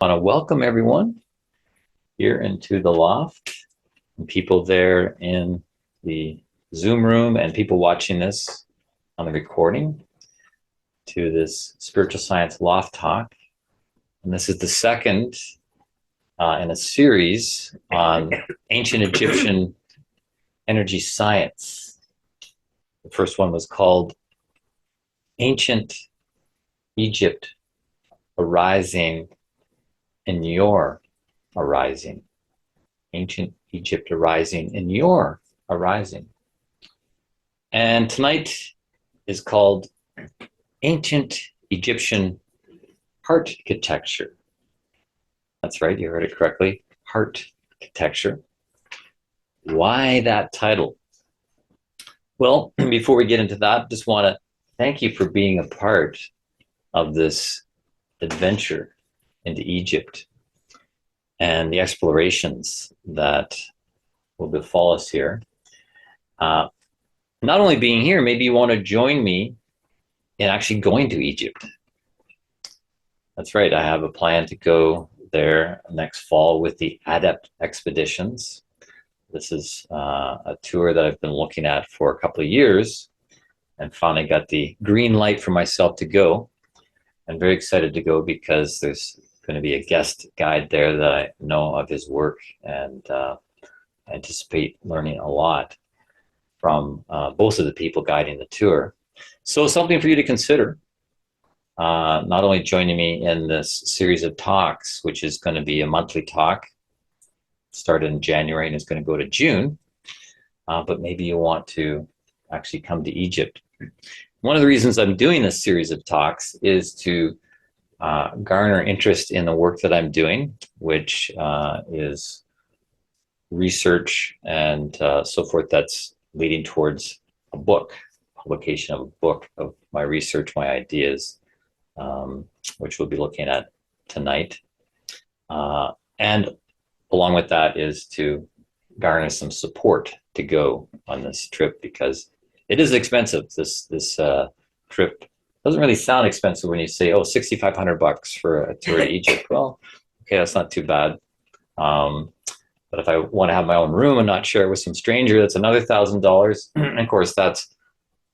I want to welcome everyone here into the loft, and people there in the Zoom room, and people watching this on the recording, to this Spiritual Science Loft Talk. And this is the second in a series on ancient Egyptian energy science. The first one was called Ancient Egypt Arising in Your Arising. Ancient Egypt arising in your arising. And tonight is called Ancient Egyptian Heart-chitecture. That's right, you heard it correctly, Heart-chitecture. Why that title? Well, before we get into that, I just want to thank you for being a part of this adventure into Egypt and the explorations that will befall us here. Not only being here, maybe you want to join me in actually going to Egypt. That's right, I have a plan to go there next fall with the Adept Expeditions. This is a tour that I've been looking at for a couple of years and finally got the green light for myself to go. I'm very excited to go because there's going to be a guest guide there that I know of his work, and anticipate learning a lot from both of the people guiding the tour. So something for you to consider. Not only joining me in this series of talks, which is going to be a monthly talk, started in January and is going to go to June, but maybe you want to actually come to Egypt. One of the reasons I'm doing this series of talks is to garner interest in the work that I'm doing, which is research and so forth that's leading towards a book, publication of a book of my research, my ideas, which we'll be looking at tonight. And along with that is to garner some support to go on this trip, because it is expensive. This trip doesn't really sound expensive when you say, oh, $6,500 for a tour to Egypt. Well, okay, that's not too bad. But if I want to have my own room and not share it with some stranger, that's another $1,000. And of course, that's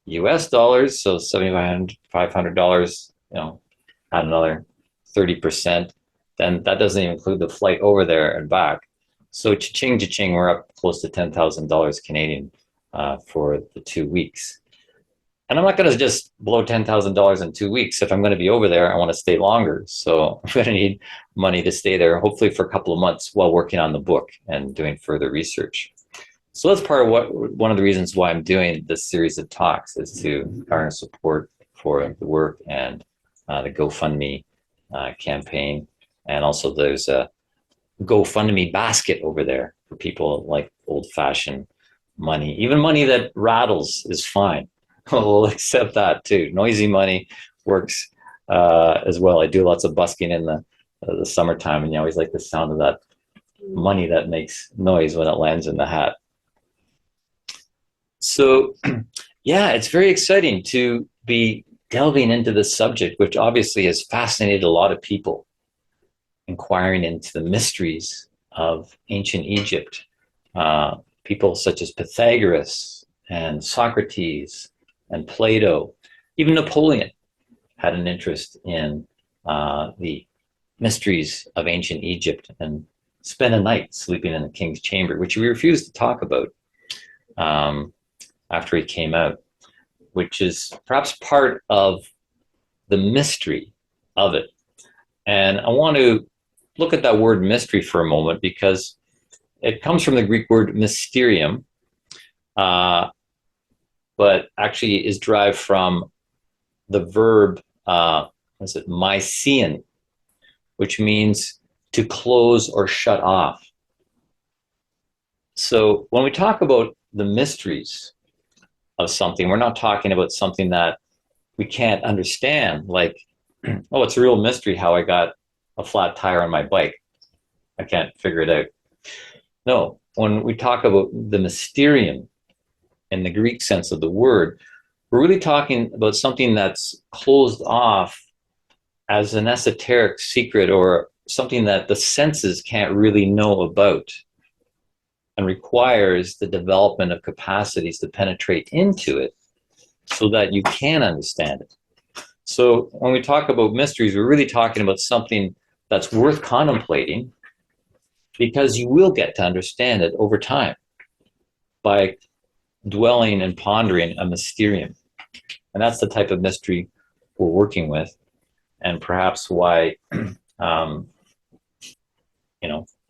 US dollars, so $7,500, add another 30%. Then that doesn't even include the flight over there and back. So cha-ching, we're up close to $10,000 Canadian for the 2 weeks. And I'm not going to just blow $10,000 in 2 weeks. If I'm going to be over there, I want to stay longer. So I'm going to need money to stay there, hopefully for a couple of months while working on the book and doing further research. So that's part of one of the reasons why I'm doing this series of talks, is to garner support for the work and the GoFundMe campaign. And also there's a GoFundMe basket over there for people like old-fashioned money. Even money that rattles is fine. We'll accept that too. Noisy money works as well. I do lots of busking in the summertime, and you always like the sound of that money that makes noise when it lands in the hat. So yeah, it's very exciting to be delving into this subject, which obviously has fascinated a lot of people, inquiring into the mysteries of ancient Egypt. People such as Pythagoras and Socrates and Plato, even Napoleon had an interest in the mysteries of ancient Egypt and spent a night sleeping in the king's chamber, which we refused to talk about after he came out, which is perhaps part of the mystery of it. And I want to look at that word mystery for a moment, because it comes from the Greek word mysterium, but actually is derived from the verb, mycein, which means to close or shut off. So when we talk about the mysteries of something, we're not talking about something that we can't understand, like, oh, it's a real mystery how I got a flat tire on my bike. I can't figure it out. No, when we talk about the mysterium in the Greek sense of the word, we're really talking about something that's closed off as an esoteric secret or something that the senses can't really know about, and requires the development of capacities to penetrate into it so that you can understand it. So when we talk about mysteries, we're really talking about something that's worth contemplating, because you will get to understand it over time by dwelling and pondering a mysterium. And that's the type of mystery we're working with, and perhaps why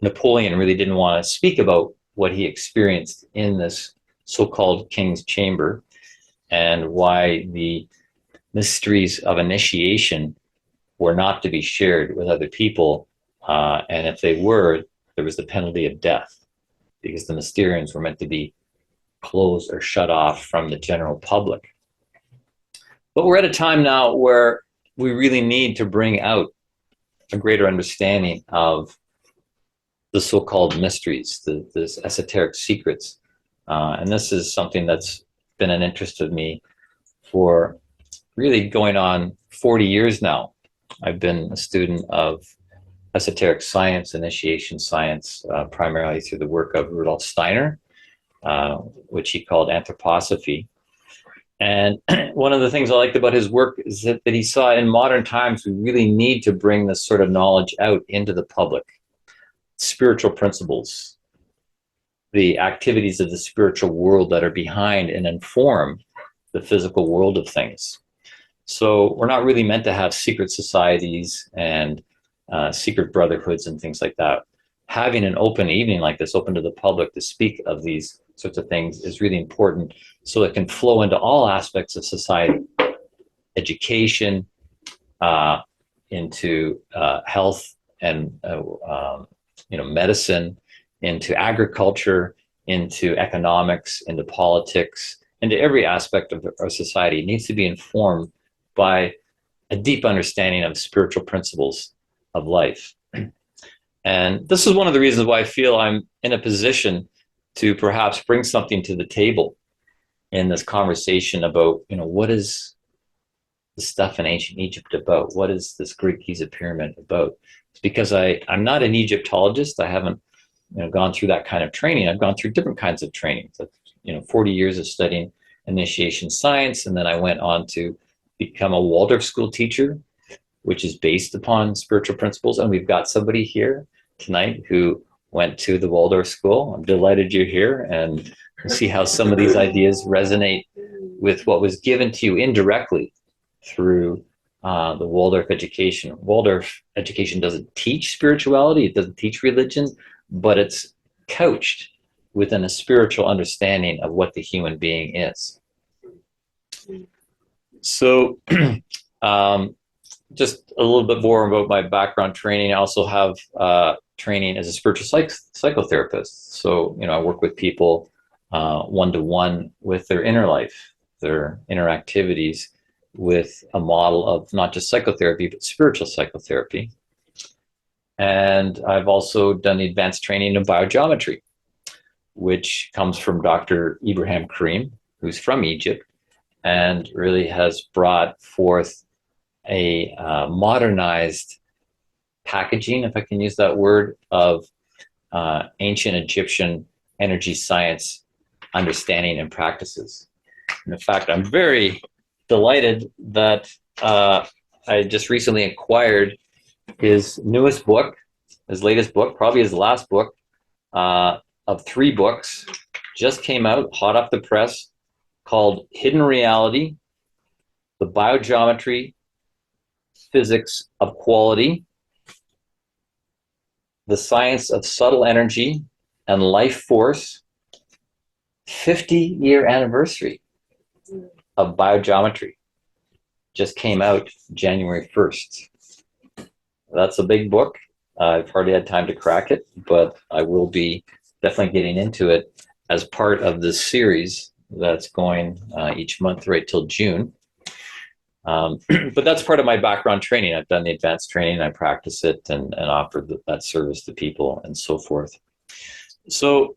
Napoleon really didn't want to speak about what he experienced in this so-called king's chamber, and why the mysteries of initiation were not to be shared with other people, and if they were, there was the penalty of death, because the mysteriums were meant to be closed or shut off from the general public. But we're at a time now where we really need to bring out a greater understanding of the so-called mysteries, this esoteric secrets. And this is something that's been an interest of me for really going on 40 years now. I've been a student of esoteric science, initiation science, primarily through the work of Rudolf Steiner, which he called anthroposophy. And one of the things I liked about his work is that he saw in modern times we really need to bring this sort of knowledge out into the public. Spiritual principles, the activities of the spiritual world that are behind and inform the physical world of things. So we're not really meant to have secret societies and secret brotherhoods and things like that. Having an open evening like this, open to the public to speak of these sorts of things, is really important, so it can flow into all aspects of society, education, into health and medicine, into agriculture, into economics, into politics, into every aspect of our society. It needs to be informed by a deep understanding of spiritual principles of life. And this is one of the reasons why I feel I'm in a position to perhaps bring something to the table in this conversation about, what is the stuff in ancient Egypt about? What is this Great Giza Pyramid about? It's because I'm not an Egyptologist. I haven't gone through that kind of training. I've gone through different kinds of training. 40 years of studying initiation science, and then I went on to become a Waldorf school teacher, which is based upon spiritual principles. And we've got somebody here tonight who went to the Waldorf school. I'm delighted you're here, and we'll see how some of these ideas resonate with what was given to you indirectly through the Waldorf education. Waldorf education doesn't teach spirituality, it doesn't teach religion, but it's couched within a spiritual understanding of what the human being is. So just a little bit more about my background training. I also have training as a spiritual psychotherapist. So, I work with people one-to-one with their inner life, their inner activities, with a model of not just psychotherapy, but spiritual psychotherapy. And I've also done the advanced training in biogeometry, which comes from Dr. Ibrahim Karim, who's from Egypt, and really has brought forth a modernized packaging, if I can use that word, of ancient Egyptian energy science understanding and practices. And in fact, I'm very delighted that I just recently acquired his newest book, his latest book, probably his last book, of 3 books, just came out, hot off the press, called Hidden Reality, The Biogeometry, Physics of Quality, The Science of Subtle Energy and Life Force, 50-year anniversary of biogeometry. Just came out January 1st. That's a big book. I've hardly had time to crack it, but I will be definitely getting into it as part of this series that's going each month right till June. But that's part of my background training. I've done the advanced training, I practice it and offer that service to people and so forth. So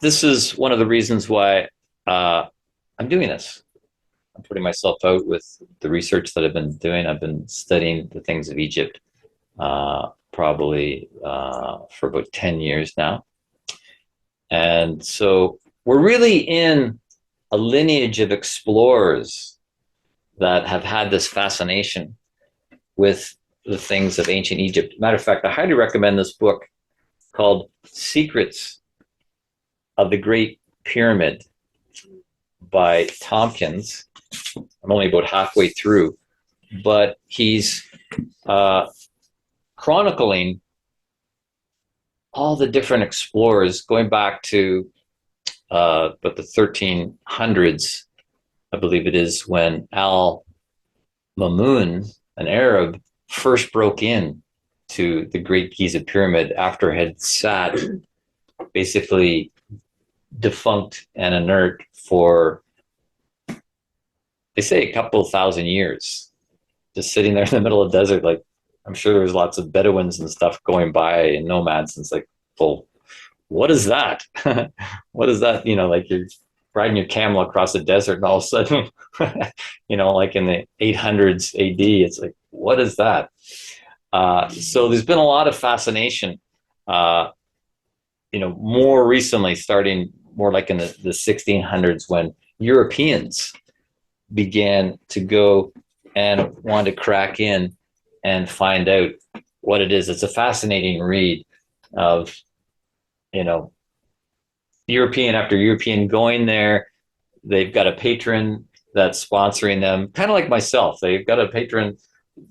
this is one of the reasons why I'm doing this. I'm putting myself out with the research that I've been doing. I've been studying the things of Egypt, probably for about 10 years now. And so we're really in a lineage of explorers that have had this fascination with the things of ancient Egypt. Matter of fact, I highly recommend this book called Secrets of the Great Pyramid by Tompkins. I'm only about halfway through, but he's chronicling all the different explorers going back to but the 1300s, I believe it is, when Al Mamun, an Arab, first broke in to the Great Giza Pyramid after it had sat basically defunct and inert for, they say, a couple of thousand years, just sitting there in the middle of the desert. Like, I'm sure there was lots of Bedouins and stuff going by and nomads, and it's like, well, what is that? What is that? You know, like you're riding your camel across the desert and all of a sudden, you know, like in the 800s AD, it's like, what is that? So there's been a lot of fascination, you know, more recently, starting more like in the 1600s, when Europeans began to go and want to crack in and find out what it is. It's a fascinating read of, you know, European after European going there. They've got a patron that's sponsoring them, kind of like myself. They've got a patron,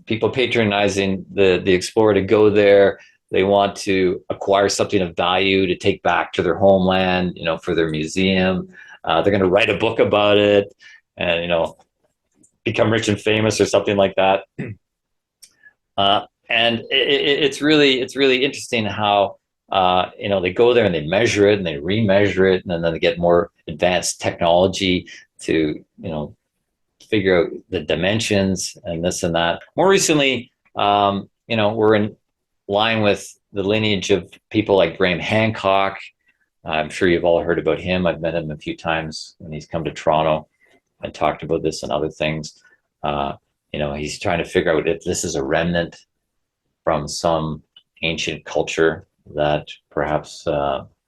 people patronizing the explorer to go there. They want to acquire something of value to take back to their homeland, you know, for their museum. They're going to write a book about it and, you know, become rich and famous or something like that. And it's really interesting how, you know, they go there and they measure it and they remeasure it, and then they get more advanced technology to, you know, figure out the dimensions and this and that. More recently, you know, we're in line with the lineage of people like Graham Hancock. I'm sure you've all heard about him. I've met him a few times when he's come to Toronto and talked about this and other things. You know, he's trying to figure out if this is a remnant from some ancient culture that perhaps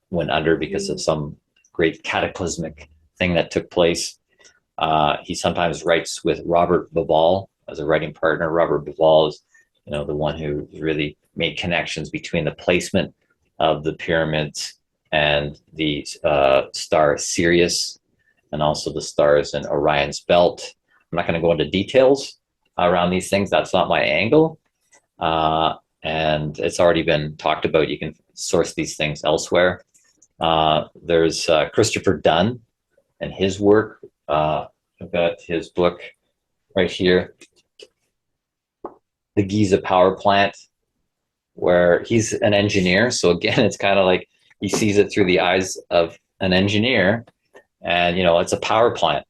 went under because of some great cataclysmic thing that took place. He sometimes writes with Robert Bauval as a writing partner. Robert Bauval is, you know, the one who really made connections between the placement of the pyramids and the star Sirius, and also the stars in Orion's belt. I'm not going to go into details around these things. That's not my angle. And it's already been talked about. You can source these things elsewhere. There's Christopher Dunn and his work. I've got his book right here, The Giza Power Plant, where he's an engineer. So again, it's kind of like he sees it through the eyes of an engineer, and, you know, it's a power plant.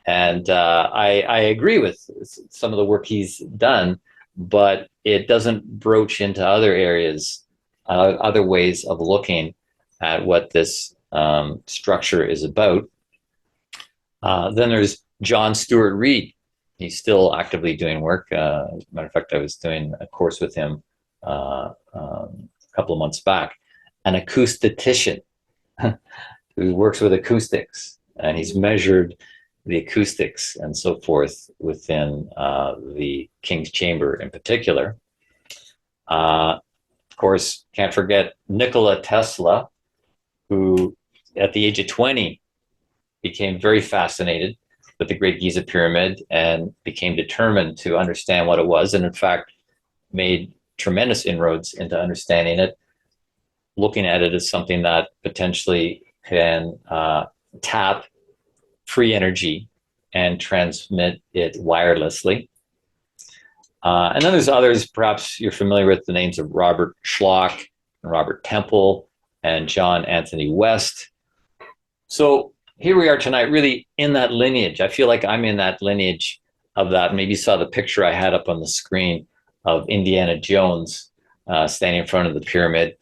And I agree with some of the work he's done, but it doesn't broach into other areas, other ways of looking at what this structure is about. Then there's John Stewart Reed. He's still actively doing work. As a matter of fact, I was doing a course with him a couple of months back, an acoustician who works with acoustics, and he's measured the acoustics and so forth within the King's Chamber in particular. Of course, can't forget Nikola Tesla, who at the age of 20 became very fascinated with the Great Giza Pyramid and became determined to understand what it was, and in fact made tremendous inroads into understanding it, looking at it as something that potentially can tap free energy and transmit it wirelessly. And then there's others. Perhaps you're familiar with the names of Robert Schlock and Robert Temple and John Anthony West. So here we are tonight, really in that lineage. I feel like I'm in that lineage of that. Maybe you saw the picture I had up on the screen of Indiana Jones standing in front of the pyramid.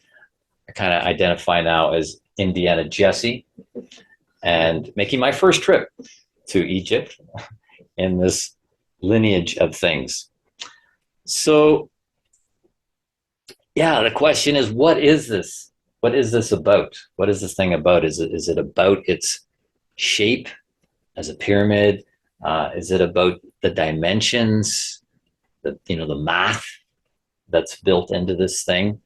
I kind of identify now as Indiana Jesse, and making my first trip to Egypt in this lineage of things. So yeah, the question is, what is this? What is this about? What is this thing about? Is it about its shape as a pyramid? Is it about the dimensions, the math that's built into this thing?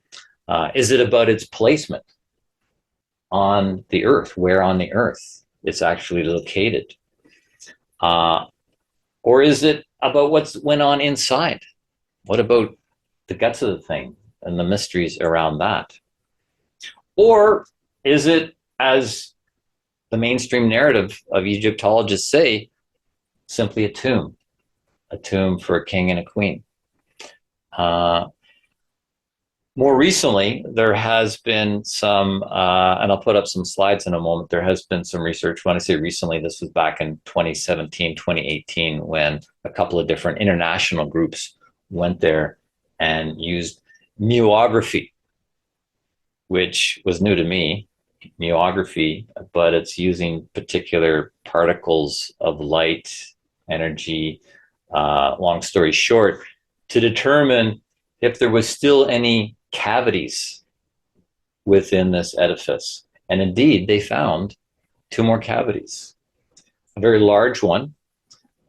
Is it about its placement on the earth, where on the earth it's actually located? Or is it about what's went on inside? What about the guts of the thing and the mysteries around that? Or is it, as the mainstream narrative of Egyptologists say, simply a tomb for a king and a queen? More recently, there has been some, and I'll put up some slides in a moment, there has been some research. When I say recently, this was back in 2017, 2018, when a couple of different international groups went there and used meowography, which was new to me, meowography, but it's using particular particles of light, energy, long story short, to determine if there was still any cavities within this edifice. And indeed, they found 2 more cavities. A very large one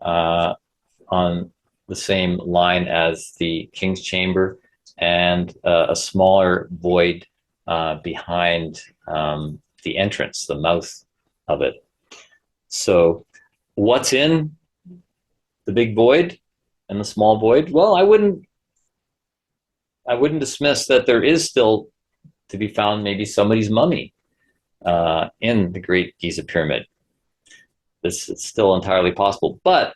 on the same line as the King's Chamber, and a smaller void behind the entrance, the mouth of it. So what's in the big void and the small void? Well, I wouldn't dismiss that there is still to be found maybe somebody's mummy in the Great Giza Pyramid. This is still entirely possible. But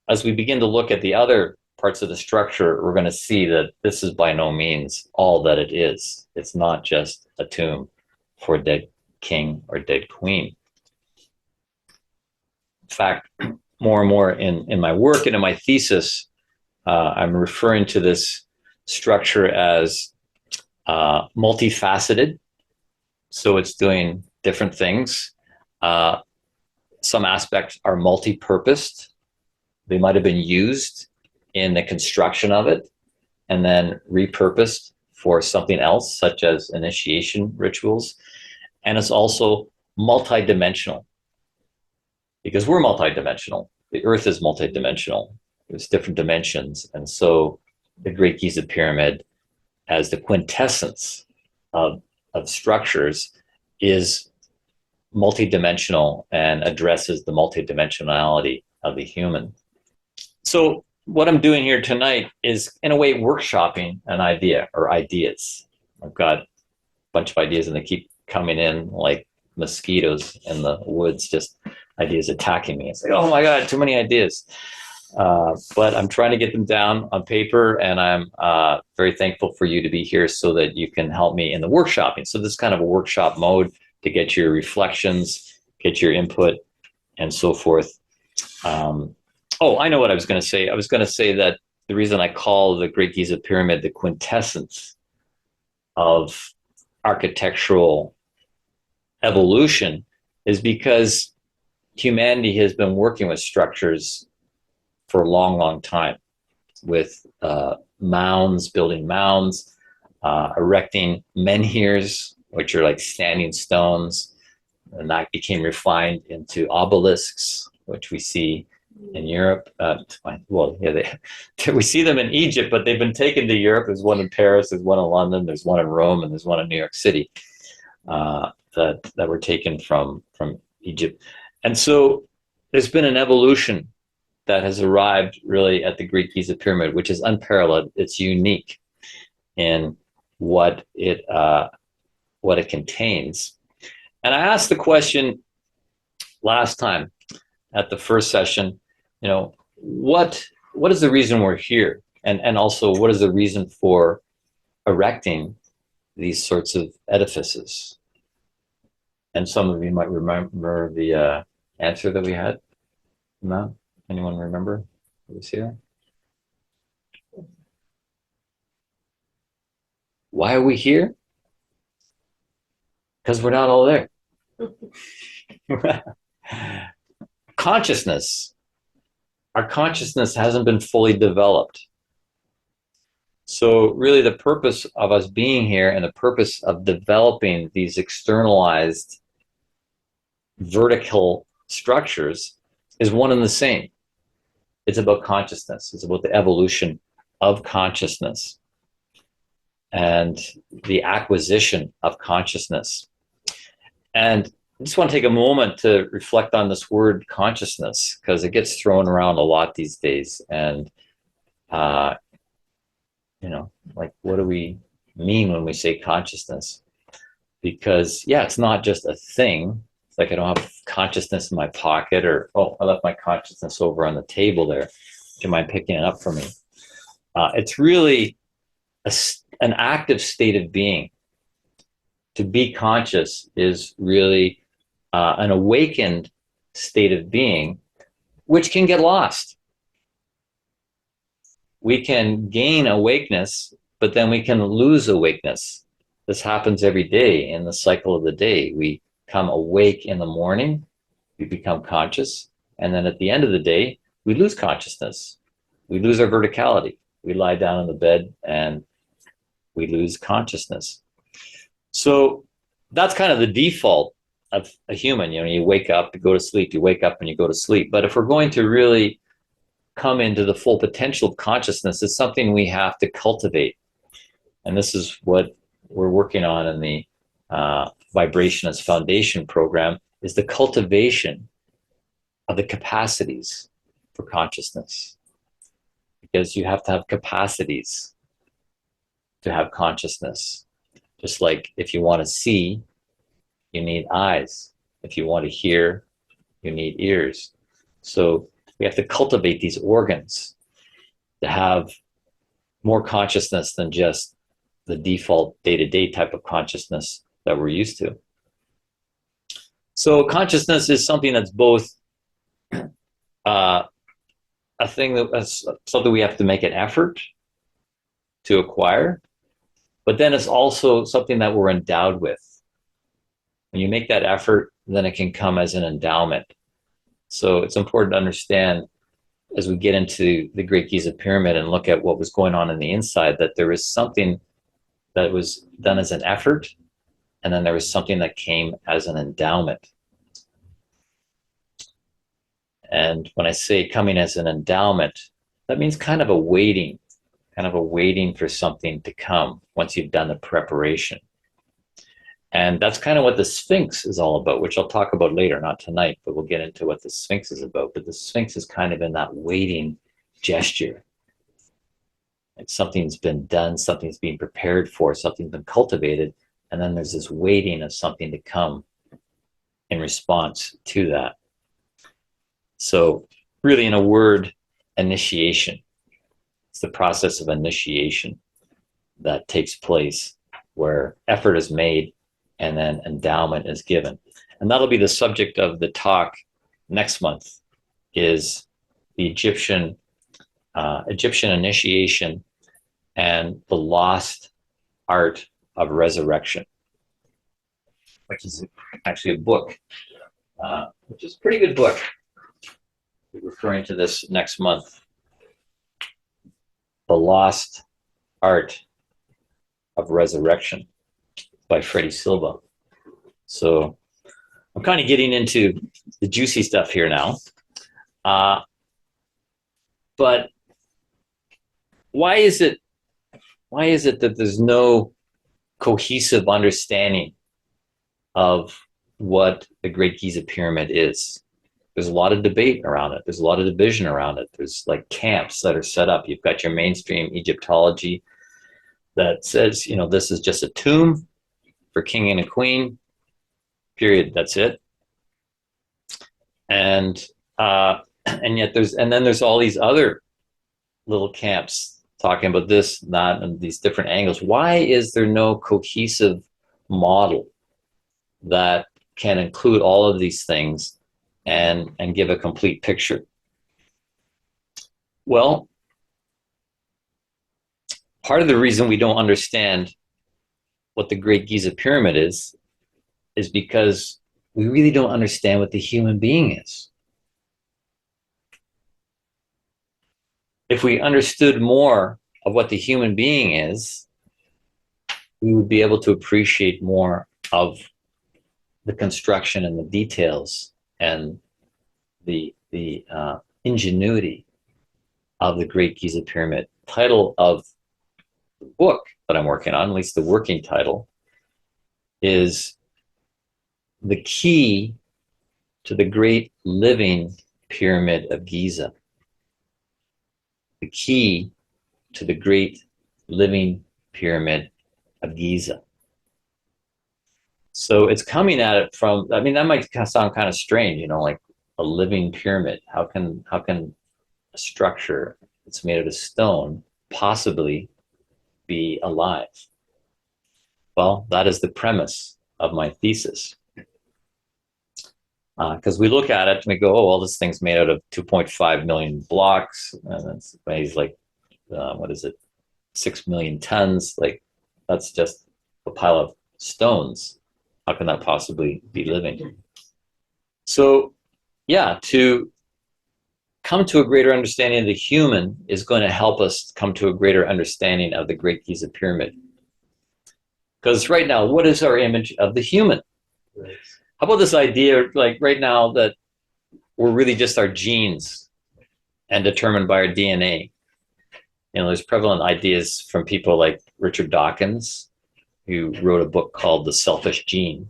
as we begin to look at the other parts of the structure, we're going to see that this is by no means all that it is. It's not just a tomb for a dead king or dead queen. In fact, more and more in my work and in my thesis, I'm referring to this structure as multifaceted. So it's doing different things. Some aspects are multi-purposed. They might have been used in the construction of it and then repurposed for something else, such as initiation rituals. And it's also multidimensional, because we're multidimensional. The earth is multidimensional. There's different dimensions. And so the Great Giza Pyramid, as the quintessence of structures, is multidimensional and addresses the multidimensionality of the human. So what I'm doing here tonight is, in a way, workshopping an idea or ideas. I've got a bunch of ideas and they keep coming in like mosquitoes in the woods, just ideas attacking me. It's like, oh my God, too many ideas. But I'm trying to get them down on paper, and I'm very thankful for you to be here so that you can help me in the workshopping. So this is kind of a workshop mode to get your reflections, get your input, and so forth. Oh, I know what I was going to say. I was going to say that the reason I call the Great Giza Pyramid the quintessence of architectural evolution is because humanity has been working with structures for a long, long time, with mounds, building mounds, erecting menhirs, which are like standing stones, and that became refined into obelisks, which we see in Europe. Well, yeah, we see them in Egypt, but they've been taken to Europe. There's one in Paris, there's one in London, there's one in Rome, and there's one in New York City that were taken from Egypt. And so there's been an evolution that has arrived really at the Great Giza Pyramid, which is unparalleled. It's unique in what it contains. And I asked the question last time at the first session, what is the reason we're here? And also, what is the reason for erecting these sorts of edifices? And some of you might remember the answer that we had. No? Anyone remember what was here? Why are we here? Because we're not all there. Consciousness. Our consciousness hasn't been fully developed. So really the purpose of us being here and the purpose of developing these externalized vertical structures is one and the same. It's about consciousness. It's about the evolution of consciousness and the acquisition of consciousness. And I just want to take a moment to reflect on this word consciousness, because it gets thrown around a lot these days. And, like, what do we mean when we say consciousness? Because, yeah, it's not just a thing. It's like I don't have consciousness in my pocket, or, oh, I left my consciousness over on the table there. Do you mind picking it up for me? It's really an active state of being. To be conscious is really an awakened state of being, which can get lost. We can gain awakeness, but then we can lose awakeness. This happens every day in the cycle of the day. We come awake in the morning, we become conscious, and then at the end of the day, we lose consciousness. We lose our verticality. We lie down in the bed and we lose consciousness. So that's kind of the default of a human. You wake up, you go to sleep, you wake up and you go to sleep. But if we're going to really come into the full potential of consciousness, it's something we have to cultivate. And this is what we're working on in the Vibrationist Foundation program, is the cultivation of the capacities for consciousness. Because you have to have capacities to have consciousness. Just like if you want to see, you need eyes. If you want to hear, you need ears. So we have to cultivate these organs to have more consciousness than just the default day-to-day type of consciousness that we're used to. So consciousness is something that's both a thing that's something we have to make an effort to acquire, but then it's also something that we're endowed with. When you make that effort, then it can come as an endowment. So it's important to understand, as we get into the Great Giza Pyramid and look at what was going on the inside, that there is something that was done as an effort, and then there was something that came as an endowment. And when I say coming as an endowment, that means kind of a waiting for something to come once you've done the preparation. And that's kind of what the Sphinx is all about, which I'll talk about later, not tonight, but we'll get into what the Sphinx is about. But the Sphinx is kind of in that waiting gesture. Like something's been done, something's being prepared for, something's been cultivated, and then there's this waiting of something to come in response to that. So really, in a word, initiation. It's the process of initiation that takes place where effort is made and then endowment is given. And that'll be the subject of the talk next month, is the Egyptian initiation and the lost art of resurrection, which is actually a book, which is a pretty good book. We're referring to this next month. The Lost Art of Resurrection by Freddie Silva. So I'm kind of getting into the juicy stuff here now. But why is it that there's no cohesive understanding of what the Great Giza Pyramid is? There's a lot of debate around it. There's a lot of division around it. There's like camps that are set up. You've got your mainstream Egyptology that says, this is just a tomb for king and a queen, period. That's it. And yet there's all these other little camps talking about this, that, and these different angles. Why is there no cohesive model that can include all of these things and give a complete picture? Well, part of the reason we don't understand what the Great Giza Pyramid is because we really don't understand what the human being is. If we understood more of what the human being is, we would be able to appreciate more of the construction and the details and the ingenuity of the Great Giza Pyramid. Title of the book that I'm working on, at least the working title, is The Key to the Great Living Pyramid of Giza. The Key to the Great Living Pyramid of Giza. So it's coming at it from, I mean, that might sound kind of strange, you know, like a living pyramid. How can a structure that's made out of stone possibly be alive? Well, that is the premise of my thesis. Because we look at it and we go, oh, well, this thing's made out of 2.5 million blocks, and it weighs like, 6 million tons. Like, that's just a pile of stones. How can that possibly be living? So, yeah, to come to a greater understanding of the human is going to help us come to a greater understanding of the Great Giza Pyramid. Because right now, what is our image of the human? Right. How about this idea, like right now, that we're really just our genes and determined by our DNA? You know, there's prevalent ideas from people like Richard Dawkins, who wrote a book called The Selfish Gene,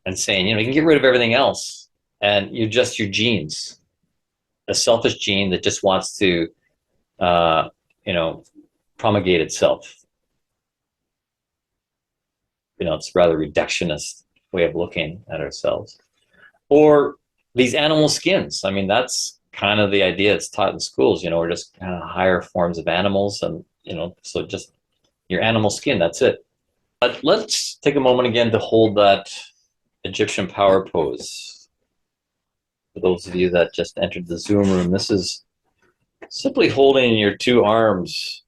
and saying, you know, you can get rid of everything else and you're just your genes. A selfish gene that just wants to, promulgate itself. You know, it's a rather reductionist way of looking at ourselves. Or these animal skins. I mean, that's kind of the idea that's taught in schools. You know, we're just kind of higher forms of animals, and, you know, so just your animal skin, that's it. But let's take a moment again to hold that Egyptian power pose. For those of you that just entered the Zoom room, this is simply holding your two arms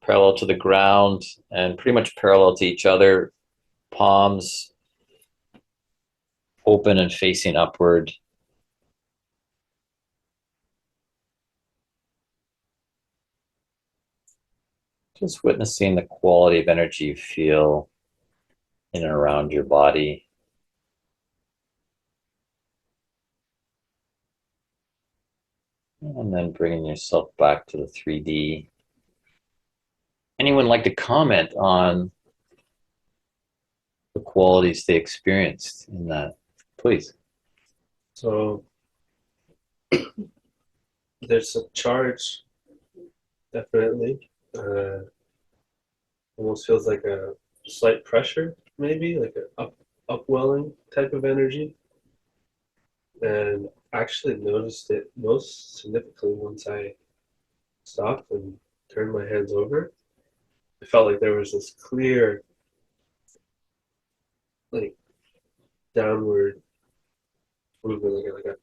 parallel to the ground and pretty much parallel to each other, palms open and facing upward. Just witnessing the quality of energy you feel in and around your body. And then bringing yourself back to the 3D. Anyone like to comment on the qualities they experienced in that? Please. So there's a charge, definitely. Almost feels like a slight pressure, maybe like an upwelling type of energy. And actually noticed it most significantly once I stopped and turned my hands over. I felt like there was this clear, like, downward movement, like a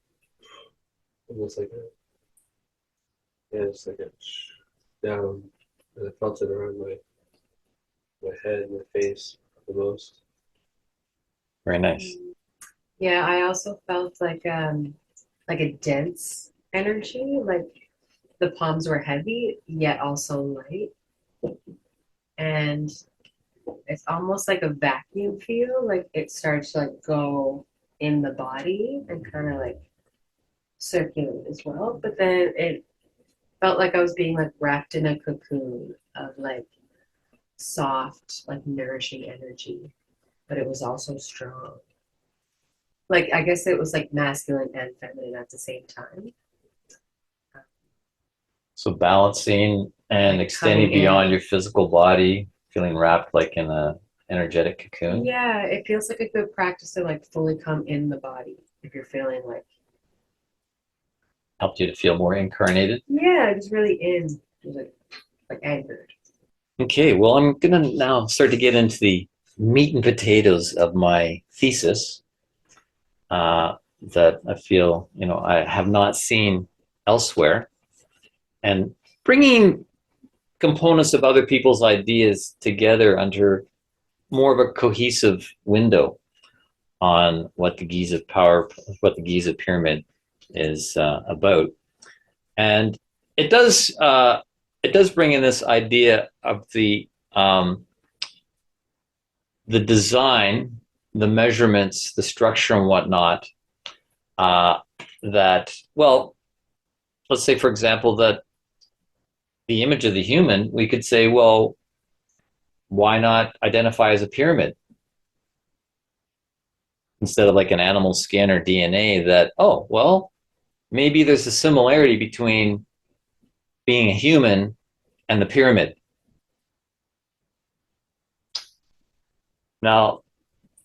almost like just like a down, and I felt it around my head, my face the most. Very nice. Yeah, I also felt like a dense energy, like the palms were heavy yet also light, and it's almost like a vacuum feel, like it starts to like go in the body and kind of like circulate as well. But then it felt like I was being like wrapped in a cocoon of like soft, like nourishing energy, but it was also strong. Like, I guess it was like masculine and feminine at the same time. So balancing and Like extending coming beyond in. your physical body, feeling wrapped like in a energetic cocoon. Yeah, it feels like a good practice to like fully come in the body if you're feeling like, Helped you to feel more incarnated. yeah, just really in, just like anchored. Okay, well, I'm gonna now start to get into the meat and potatoes of my thesis that I feel, you know, I have not seen elsewhere, and bringing components of other people's ideas together under more of a cohesive window on what the Giza Pyramid is about. And it does it does bring in this idea of the design, the measurements, the structure and whatnot, that, well, let's say, for example, that the image of the human, we could say, well, why not identify as a pyramid instead of like an animal skin or DNA? That, oh, well, maybe there's a similarity between being a human and the pyramid. Now,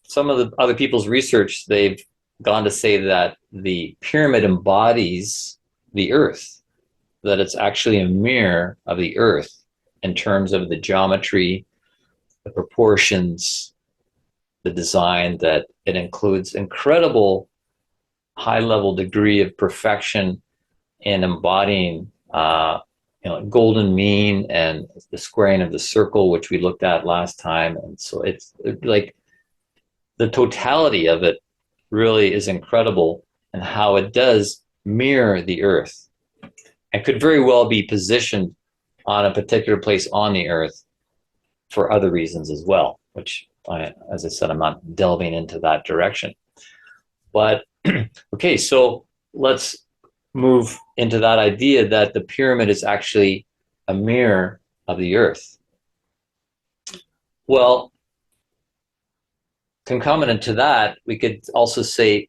some of the other people's research, they've gone to say that the pyramid embodies the earth, that it's actually a mirror of the earth in terms of the geometry, the proportions, the design, that it includes incredible high-level degree of perfection in embodying golden mean and the squaring of the circle, which we looked at last time. And so it's like the totality of it really is incredible, and how it does mirror the earth and could very well be positioned on a particular place on the earth for other reasons as well, which as I said, I'm not delving into that direction. But okay, so let's move into that idea that the pyramid is actually a mirror of the earth. Well, concomitant to that, we could also say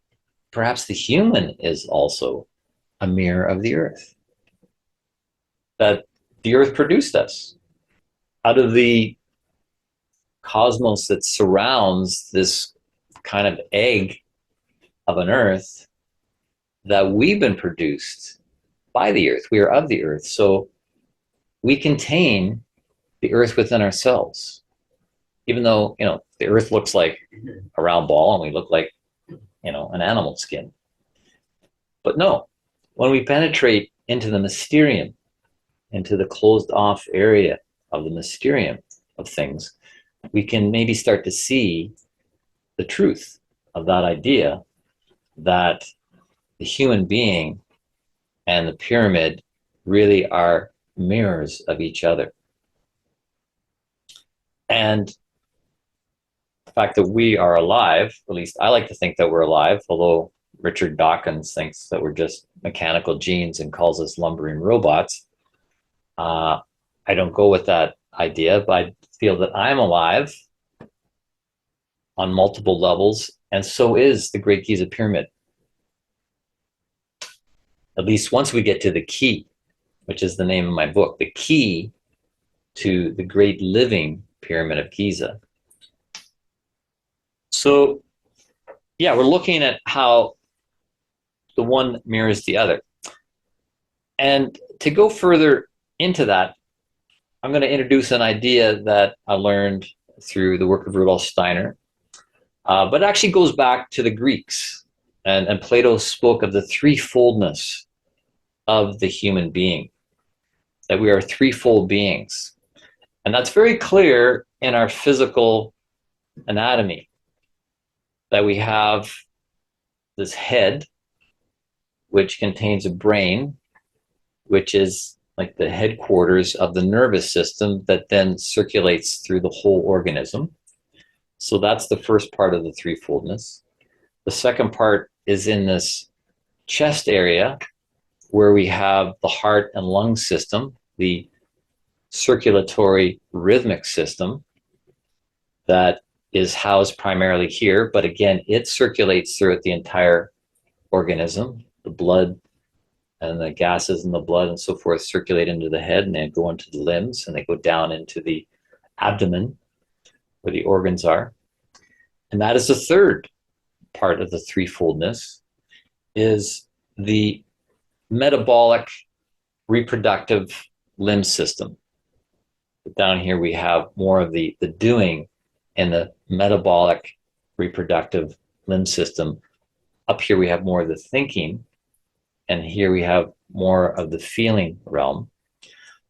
perhaps the human is also a mirror of the earth. That the earth produced us out of the cosmos that surrounds this kind of egg of an earth, that we've been produced by the earth. We are of the earth. So we contain the earth within ourselves. Even though, the earth looks like a round ball and we look like, an animal skin. But no, when we penetrate into the mysterium, into the closed off area of the mysterium of things, we can maybe start to see the truth of that idea that the human being and the pyramid really are mirrors of each other. And the fact that we are alive, at least I like to think that we're alive, although Richard Dawkins thinks that we're just mechanical genes and calls us lumbering robots. I don't go with that idea, but I feel that I'm alive on multiple levels, and so is the Great Giza Pyramid. At least once we get to the key, which is the name of my book, the key to the Great Living Pyramid of Giza. So, yeah, we're looking at how the one mirrors the other. And to go further into that, I'm going to introduce an idea that I learned through the work of Rudolf Steiner, but it actually goes back to the Greeks. And Plato spoke of the threefoldness of the human being, that we are threefold beings. And that's very clear in our physical anatomy, that we have this head, which contains a brain, which is like the headquarters of the nervous system that then circulates through the whole organism. So that's the first part of the threefoldness. The second part is in this chest area, where we have the heart and lung system, the circulatory rhythmic system that is housed primarily here, but again, it circulates throughout the entire organism. The blood and the gases in the blood and so forth circulate into the head, and then go into the limbs, and they go down into the abdomen where the organs are. And that is the third part of the threefoldness, is the metabolic reproductive limb system. But down here we have more of the doing in the metabolic reproductive limb system. Up here we have more of the thinking, and here we have more of the feeling realm.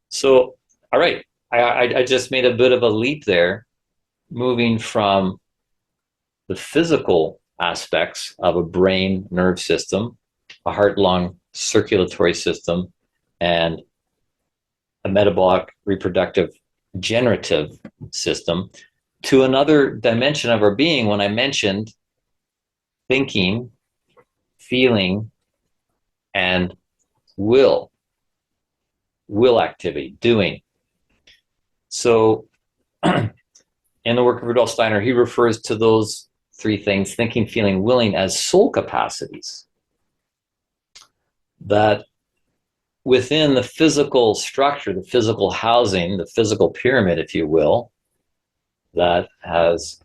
So, all right, I just made a bit of a leap there, moving from the physical aspects of a brain nerve system, a heart-lung circulatory system, and a metabolic, reproductive, generative system, to another dimension of our being when I mentioned thinking, feeling, and will activity, doing. So in the work of Rudolf Steiner, he refers to those three things, thinking, feeling, willing, as soul capacities. That within the physical structure, the physical housing, the physical pyramid, if you will, that has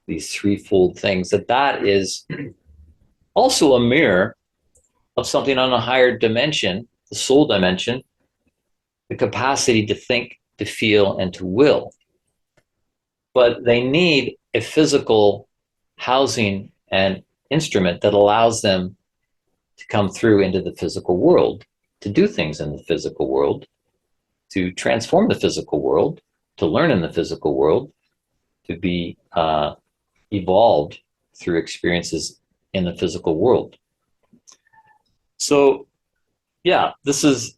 these threefold things, that is also a mirror of something on a higher dimension, the soul dimension, the capacity to think, to feel, and to will. But they need a physical housing and instrument that allows them to come through into the physical world, to do things in the physical world, to transform the physical world, to learn in the physical world, to be evolved through experiences in the physical world. So, yeah, this is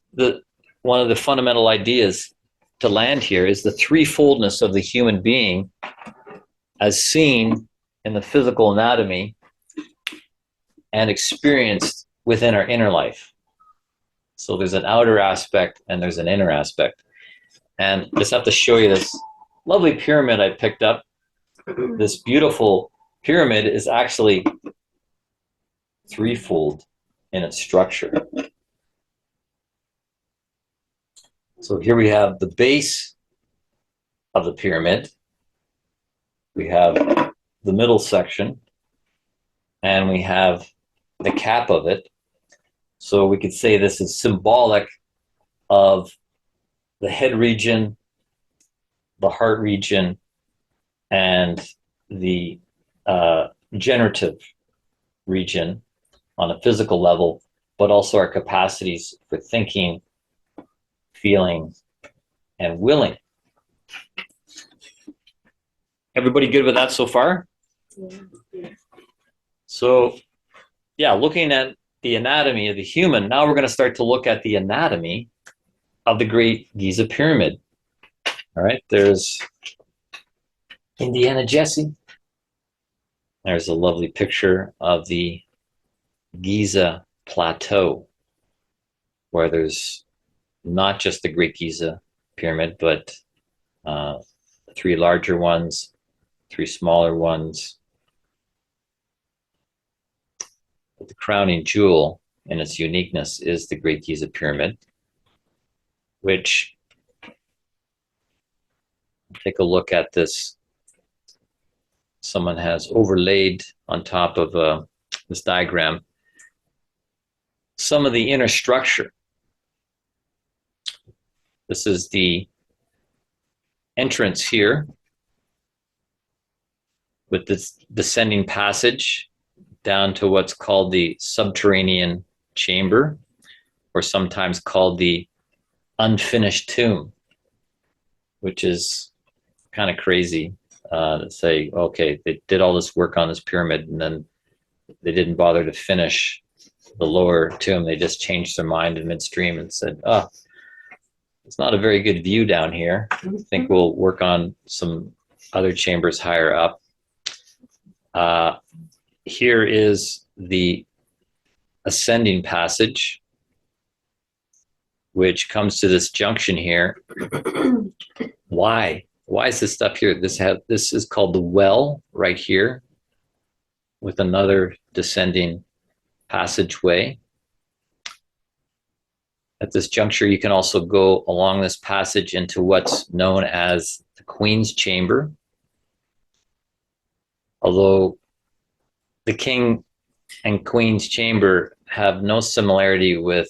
one of the fundamental ideas to land here is the threefoldness of the human being as seen in the physical anatomy and experienced within our inner life. So there's an outer aspect and there's an inner aspect. And I just have to show you this lovely pyramid I picked up. This beautiful pyramid is actually threefold in its structure. So here we have the base of the pyramid. We have the middle section, and we have the cap of it. So we could say this is symbolic of the head region, the heart region, and the generative region on a physical level, but also our capacities for thinking, feeling, and willing. Everybody good with that so far? Yeah. So, yeah, looking at the anatomy of the human, now we're going to start to look at the anatomy of the Great Giza Pyramid. All right, there's Indiana Jesse. There's a lovely picture of the Giza Plateau, where there's not just the Great Giza Pyramid, but 3 larger ones, 3 smaller ones. But the crowning jewel in its uniqueness is the Great Giza Pyramid, which, take a look at this. Someone has overlaid on top of this diagram some of the inner structure. This is the entrance here with this descending passage down to what's called the subterranean chamber, or sometimes called the unfinished tomb, which is kind of crazy to say, okay, they did all this work on this pyramid and then they didn't bother to finish the lower tomb. They just changed their mind in midstream and said, oh, it's not a very good view down here. I think we'll work on some other chambers higher up. Here is the ascending passage, which comes to this junction here. Why? Why is this stuff here? This is called the well right here, with another descending passageway. At this juncture, you can also go along this passage into what's known as the Queen's Chamber. Although the King and Queen's Chamber have no similarity with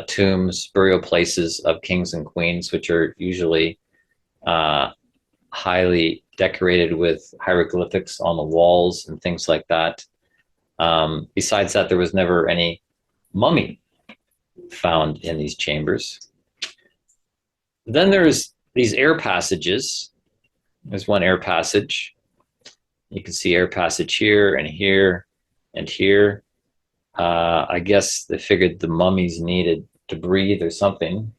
tombs, burial places of kings and queens, which are usually highly decorated with hieroglyphics on the walls and things like that. Besides that, there was never any mummy found in these chambers. Then there's these air passages. There's one air passage. You can see air passage here and here and here. I guess they figured the mummies needed to breathe or something.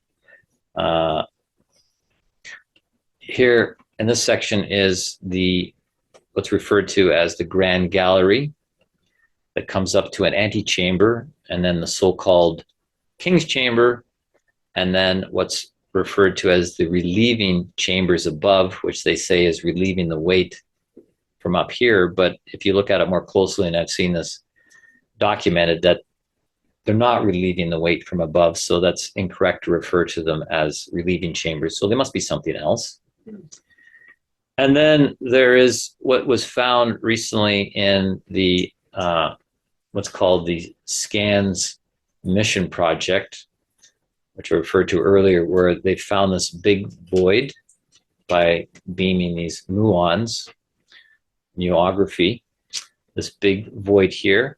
Here in this section is what's referred to as the Grand Gallery that comes up to an antechamber, and then the so-called King's Chamber, and then what's referred to as the relieving chambers above, which they say is relieving the weight from up here. But if you look at it more closely, and I've seen this documented, that they're not relieving the weight from above, so that's incorrect to refer to them as relieving chambers. So they must be something else. And then there is what was found recently in the what's called the SCANS mission project, which I referred to earlier, where they found this big void by beaming these muons, muography, this big void here,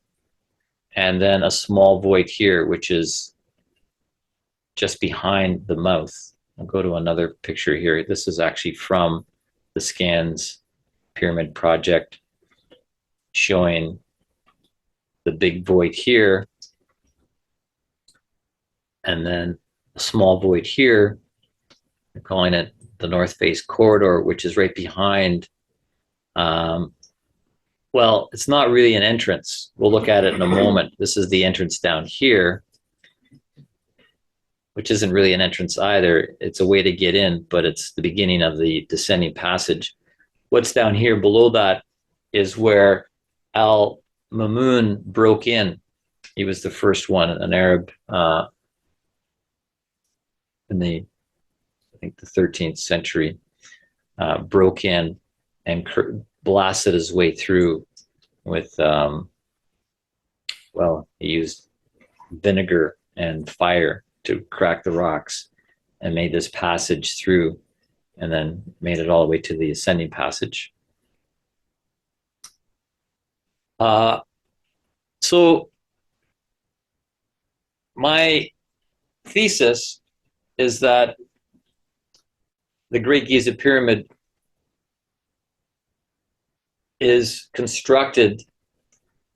and then a small void here, which is just behind the mouth. I'll go to another picture here. This is actually from the SCANS Pyramid project, showing the big void here, and then a small void here. They're calling it the North Face Corridor, which is right behind. Well, it's not really an entrance. We'll look at it in a moment. This is the entrance down here, which isn't really an entrance either. It's a way to get in, but it's the beginning of the descending passage. What's down here below that is where Al Mamun broke in. He was the first one, an Arab in the, I think, the 13th century, broke in and blasted his way through with, well, he used vinegar and fire to crack the rocks and made this passage through, and then made it all the way to the ascending passage. So my thesis is that the Great Giza Pyramid is constructed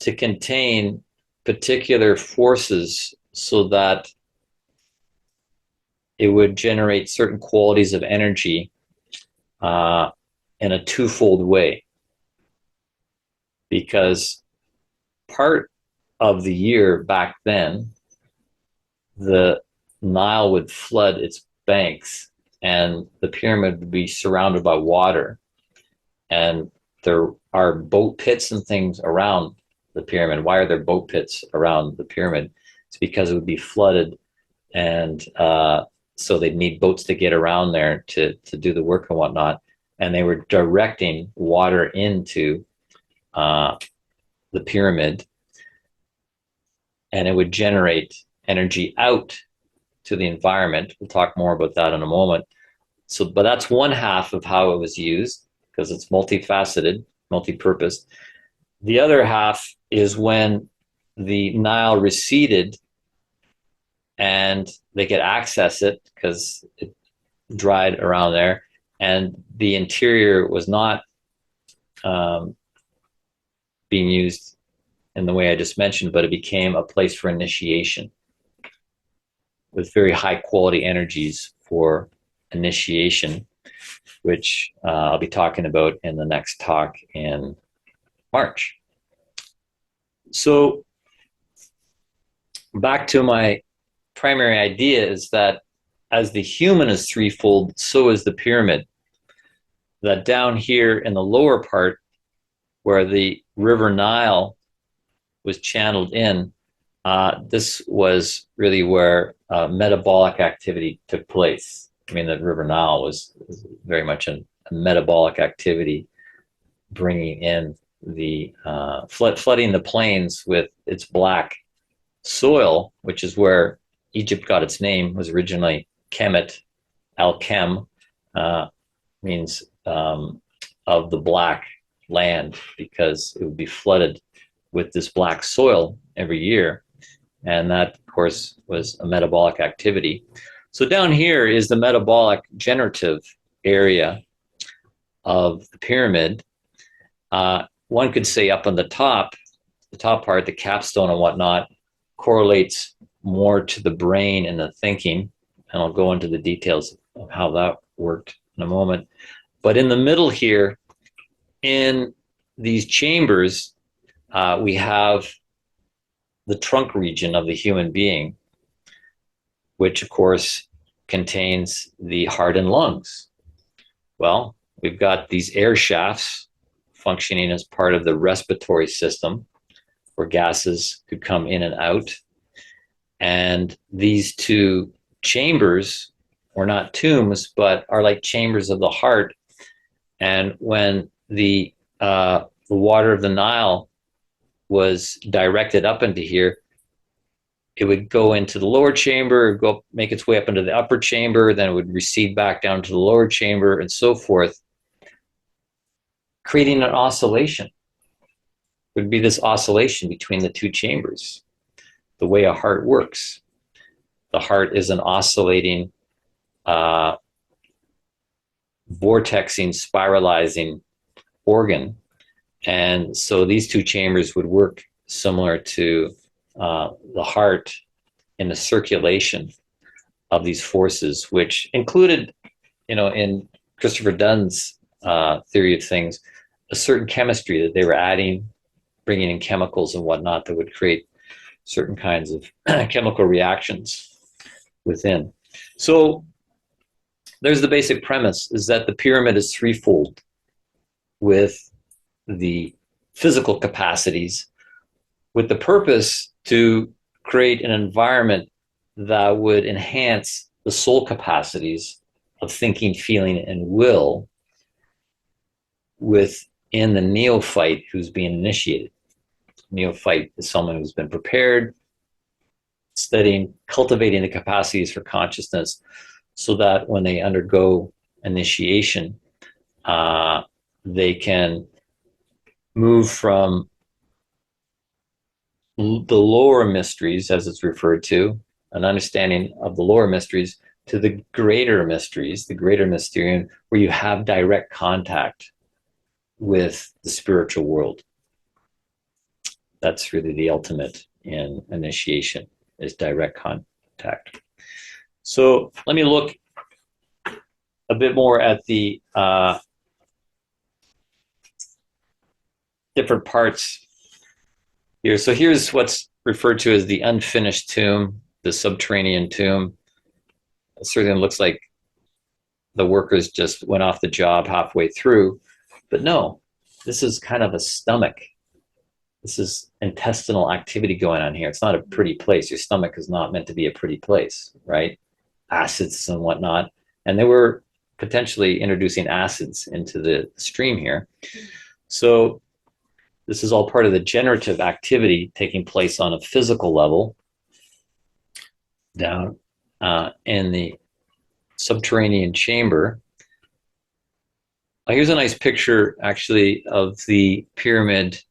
to contain particular forces so that it would generate certain qualities of energy in a twofold way. Because part of the year back then, the Nile would flood its banks and the pyramid would be surrounded by water. And there are boat pits and things around the pyramid. Why are there boat pits around the pyramid? It's because it would be flooded, and so they'd need boats to get around there to do the work and whatnot. And they were directing water into the pyramid, and it would generate energy out to the environment. We'll talk more about that in a moment. So, but that's one half of how it was used, because it's multifaceted, multi-purpose. The other half is when the Nile receded and they could access it because it dried around there, and the interior was not being used in the way I just mentioned, but it became a place for initiation with very high quality energies for initiation, which I'll be talking about in the next talk in March. So back to my primary idea is that as the human is threefold, so is the pyramid. That down here in the lower part, where the River Nile was channeled in, this was really where metabolic activity took place. I mean, the River Nile was very much a metabolic activity, bringing in the flooding the plains with its black soil, which is where Egypt got its name. Was originally Kemet, Al-Kem, means of the black land, because it would be flooded with this black soil every year. And that, of course, was a metabolic activity. So down here is the metabolic generative area of the pyramid. One could say up on the top part, the capstone and whatnot, correlates more to the brain and the thinking, and I'll go into the details of how that worked in a moment. But in the middle here, in these chambers, we have the trunk region of the human being, which of course contains the heart and lungs. Well, we've got these air shafts functioning as part of the respiratory system where gases could come in and out. And these two chambers were not tombs, but are like chambers of the heart. And when the water of the Nile was directed up into here, it would go into the lower chamber, go make its way up into the upper chamber, then it would recede back down to the lower chamber, and so forth, creating an oscillation. It would be this oscillation between the two chambers, the way a heart works. The heart is an oscillating, vortexing, spiralizing organ. And so these two chambers would work similar to the heart in the circulation of these forces, which included, in Christopher Dunn's theory of things, a certain chemistry that they were adding, bringing in chemicals and whatnot that would create certain kinds of chemical reactions within. So there's the basic premise, is that the pyramid is threefold, with the physical capacities, with the purpose to create an environment that would enhance the soul capacities of thinking, feeling, and will within the neophyte who's being initiated. Neophyte is someone who's been prepared, studying, cultivating the capacities for consciousness, so that when they undergo initiation, they can move from the lower mysteries, as it's referred to, an understanding of the lower mysteries, to the greater mysteries, the greater mysterium, where you have direct contact with the spiritual world. That's really the ultimate in initiation, is direct contact. So let me look a bit more at the different parts here. So here's what's referred to as the unfinished tomb, the subterranean tomb. It certainly looks like the workers just went off the job halfway through, but no, this is kind of a stomach. This is intestinal activity going on here. It's not a pretty place. Your stomach is not meant to be a pretty place, right? Acids and whatnot. And they were potentially introducing acids into the stream here. So this is all part of the generative activity taking place on a physical level down in the subterranean chamber. Here's a nice picture, actually, of the pyramid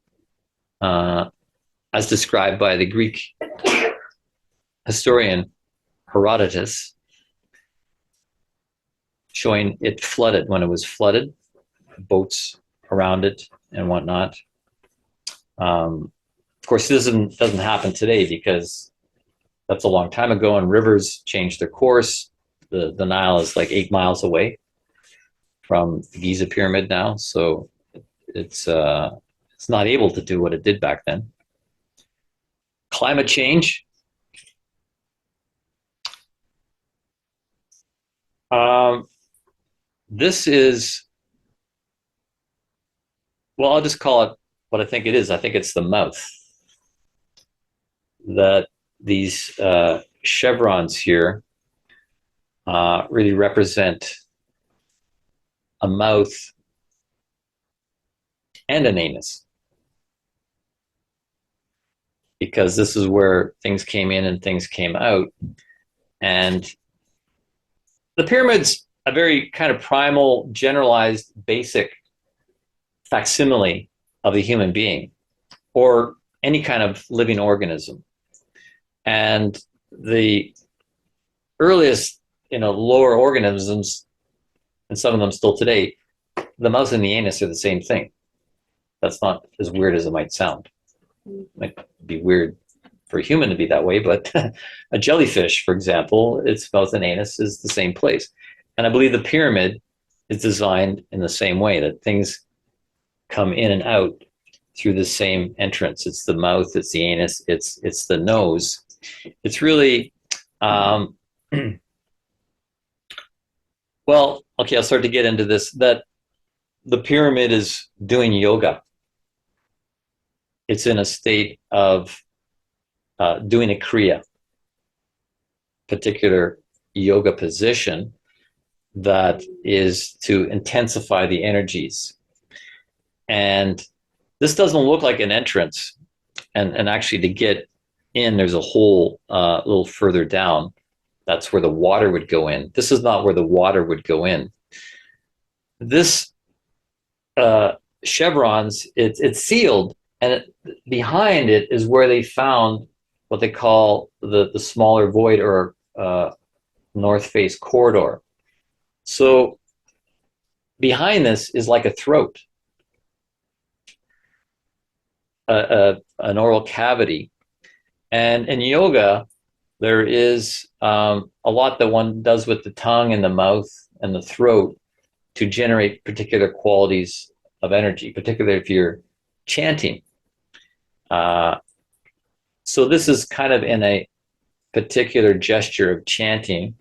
as described by the Greek historian Herodotus, showing it flooded. When it was flooded, boats around it and whatnot. Of course, this doesn't happen today, because that's a long time ago, and rivers changed their course. The Nile is like 8 miles away from the Giza Pyramid now, so it's not able to do what it did back then. Climate change. This is, well, I'll just call it what I think it is. I think it's the mouth. That these chevrons here really represent a mouth and an anus, because this is where things came in and things came out. And the pyramid's a very kind of primal, generalized, basic facsimile of the human being, or any kind of living organism. And the earliest, lower organisms, and some of them still today, the mouth and the anus are the same thing. That's not as weird as it might sound. It might be weird for a human to be that way, but a jellyfish, for example, its mouth and anus is the same place. And I believe the pyramid is designed in the same way, that things come in and out through the same entrance. It's the mouth, it's the anus, it's the nose. It's really, well, okay, I'll start to get into this, that the pyramid is doing yoga. It's in a state of doing a kriya, particular yoga position that is to intensify the energies. And this doesn't look like an entrance. And actually to get in, there's a hole a little further down. That's where the water would go in. This is not where the water would go in. This chevrons, it's sealed, and behind it is where they found what they call the smaller void, or north face corridor. So behind this is like a throat, an oral cavity. And in yoga, there is a lot that one does with the tongue and the mouth and the throat to generate particular qualities of energy, particularly if you're chanting. So this is kind of in a particular gesture of chanting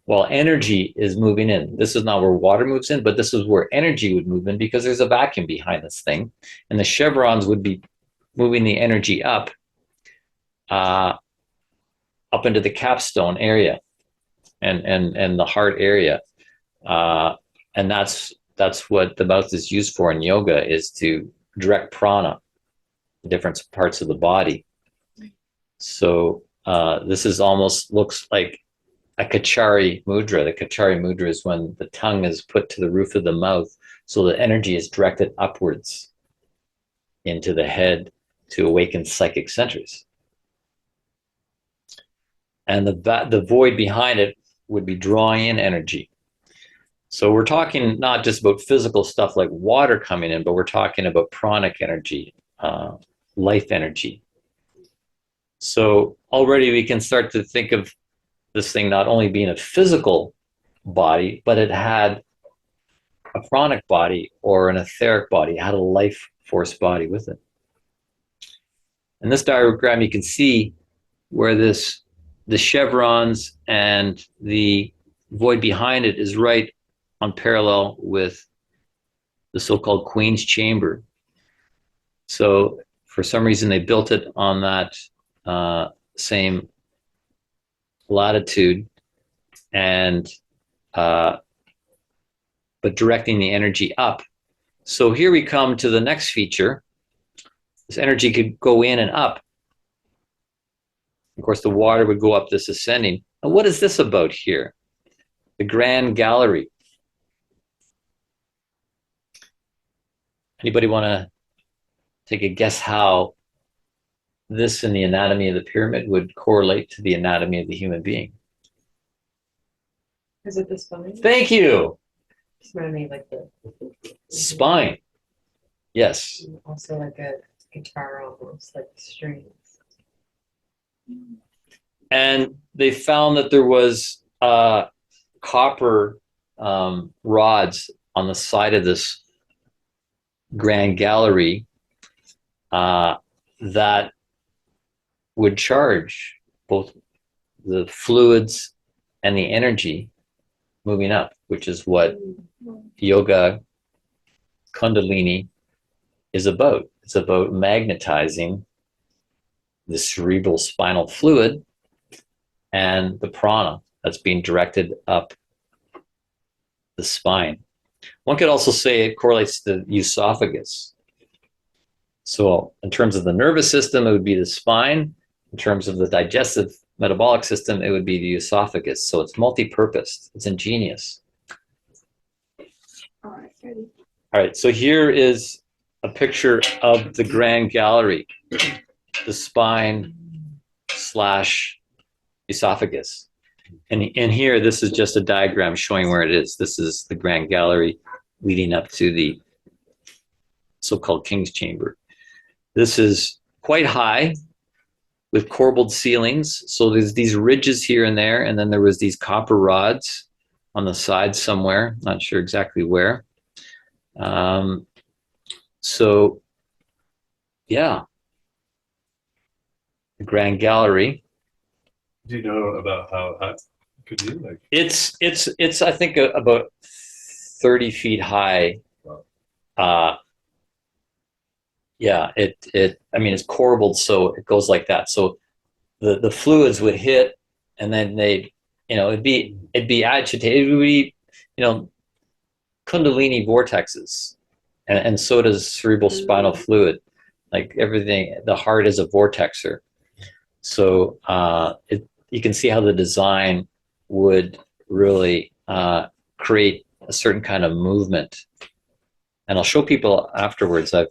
while energy is moving in. This is not where water moves in, but this is where energy would move in, because there's a vacuum behind this thing. And the chevrons would be moving the energy up into the capstone area and the heart area. And that's what the mouth is used for in yoga, is to direct prana, the different parts of the body. So this is almost looks like a Kachari mudra. The Kachari mudra is when the tongue is put to the roof of the mouth, so the energy is directed upwards into the head to awaken psychic centers. And the void behind it would be drawing in energy. So we're talking not just about physical stuff like water coming in, but we're talking about pranic energy, life energy. So already we can start to think of this thing not only being a physical body, but it had a pranic body or an etheric body. It had a life force body with it. In this diagram, you can see where the chevrons and the void behind it is right on parallel with the so-called Queen's Chamber. So for some reason, they built it on that same latitude, and but directing the energy up. So here we come to the next feature. This energy could go in and up. Of course, the water would go up this ascending. And what is this about here? The Grand Gallery. Anybody want to take a guess how this in the anatomy of the pyramid would correlate to the anatomy of the human being? Is it the spine? Thank you. It's mainly like the Spine. Yes. also like a guitar, almost like strings. And they found that there was copper rods on the side of this Grand Gallery that would charge both the fluids and the energy moving up, which is what yoga Kundalini is about. It's about magnetizing the cerebral spinal fluid and the prana that's being directed up the spine. One could also say it correlates to the esophagus. So in terms of the nervous system, it would be the spine. In terms of the digestive metabolic system, it would be the esophagus. So it's multi-purposed. It's ingenious. All right, ready. All right, so here is a picture of the Grand Gallery, the spine / esophagus. And here, this is just a diagram showing where it is. This is the Grand Gallery leading up to the so-called King's Chamber. This is quite high, with corbelled ceilings. So there's these ridges here and there, and then there was these copper rods on the side somewhere, not sure exactly where. So yeah, the Grand Gallery. Do you know about how high it could be? Like, It's I think about 30 feet high. Yeah, I mean, it's corbelled, so it goes like that. So the fluids would hit, and then it'd be agitated. It would be, Kundalini vortexes, and so does cerebral spinal fluid. Like everything, the heart is a vortexer. So you can see how the design would really create a certain kind of movement. And I'll show people afterwards. I've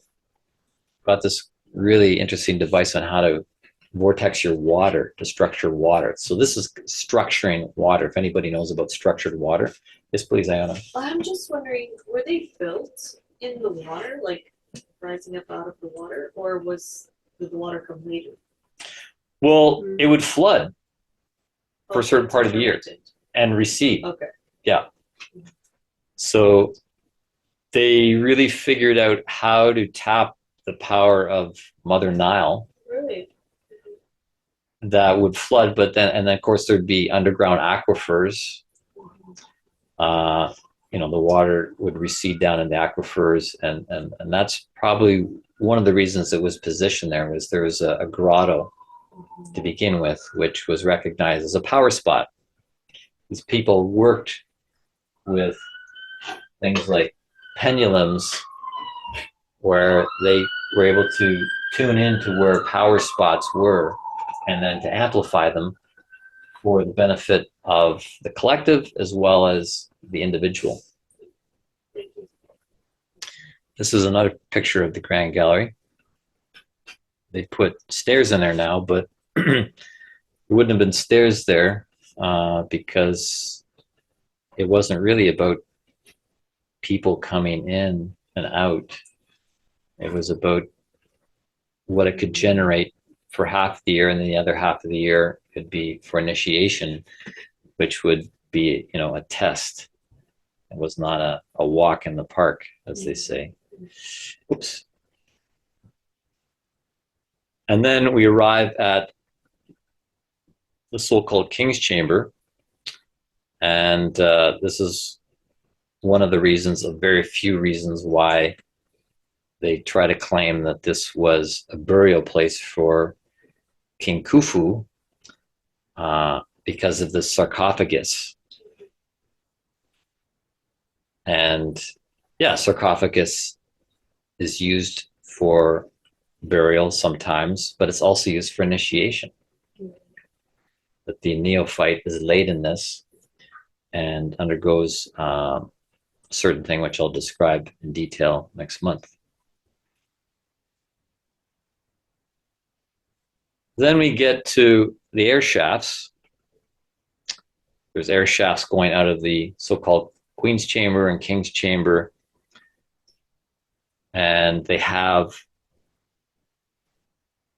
got this really interesting device on how to vortex your water, to structure water. So this is structuring water. If anybody knows about structured water. Yes, please, Ayana. I'm just wondering, were they built in the water, like rising up out of the water, or did the water come later? Well, it would flood for a Okay, certain part so of the year fermented. and recede. Okay. Yeah. So they really figured out how to tap the power of Mother Nile Really? that would flood, but then of course there'd be underground aquifers. The water would recede down in the aquifers, and that's probably one of the reasons it was positioned there. There was a grotto to begin with, which was recognized as a power spot. These people worked with things like pendulums, where they were able to tune into where power spots were, and then to amplify them for the benefit of the collective as well as the individual. This is another picture of the Grand Gallery. They put stairs in there now, but there wouldn't have been stairs there because it wasn't really about people coming in and out. It was about what it could generate for half the year, and then the other half of the year could be for initiation, which would be, a test. It was not a walk in the park, as they say. Oops. And then we arrive at the so-called King's Chamber. And this is one of the reasons, of very few reasons, why they try to claim that this was a burial place for King Khufu, because of the sarcophagus. And yeah, sarcophagus is used for burial sometimes, but it's also used for initiation. That the neophyte is laid in this and undergoes a certain thing, which I'll describe in detail next month. Then we get to the air shafts. There's air shafts going out of the so-called Queen's Chamber and King's Chamber, and they have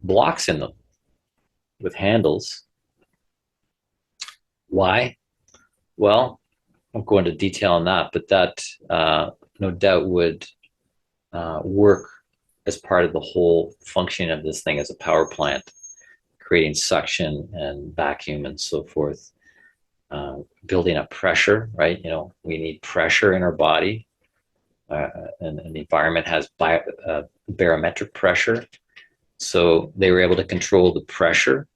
blocks in them with handles. Why? Well, I won't go into detail on that, but that no doubt would work as part of the whole functioning of this thing as a power plant, creating suction and vacuum and so forth, building up pressure, right? We need pressure in our body, and the environment has barometric pressure. So they were able to control the pressure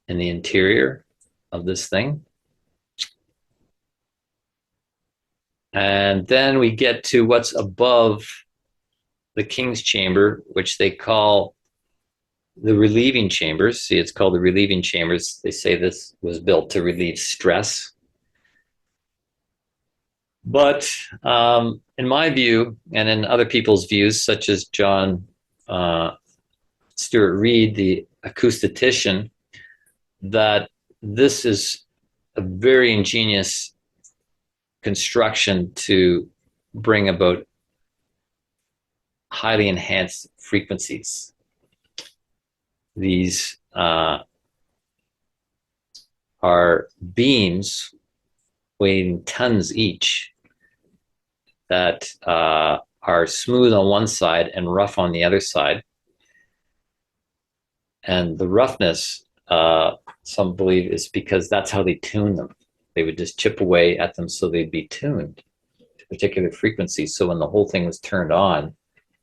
in the interior of this thing. And then we get to what's above the King's Chamber, which they call the relieving chambers. See, it's called the relieving chambers. They say this was built to relieve stress. But in my view, and in other people's views, such as John Stuart Reid, the acoustician, that this is a very ingenious construction to bring about highly enhanced frequencies. These are beams weighing tons each that are smooth on one side and rough on the other side. And the roughness, some believe, is because that's how they tune them. They would just chip away at them so they'd be tuned to particular frequencies. So when the whole thing was turned on,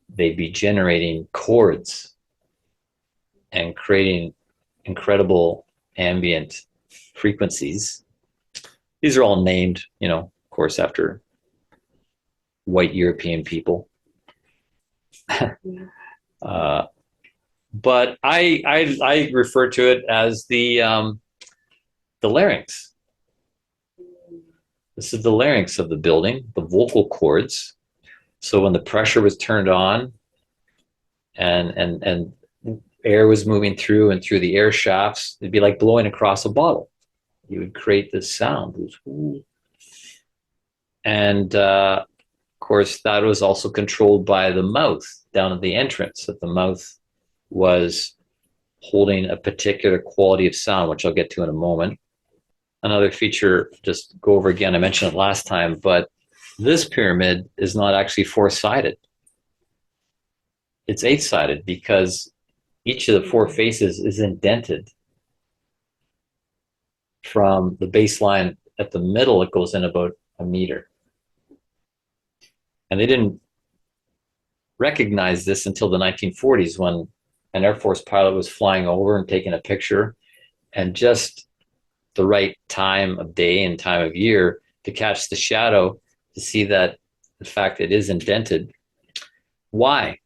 they'd be generating chords and creating incredible ambient frequencies. These are all named, of course, after white European people. But I refer to it as the larynx. This is the larynx of the building, the vocal cords. So when the pressure was turned on and air was moving through and through the air shafts, it'd be like blowing across a bottle. You would create this sound. And of course, that was also controlled by the mouth down at the entrance, that the mouth was holding a particular quality of sound, which I'll get to in a moment. Another feature, just go over again, I mentioned it last time, but this pyramid is not actually four-sided. It's eight-sided because each of the four faces is indented. From the baseline at the middle, it goes in about a meter. And they didn't recognize this until the 1940s when an Air Force pilot was flying over and taking a picture, and just the right time of day and time of year to catch the shadow to see that, in fact, it is indented. Why?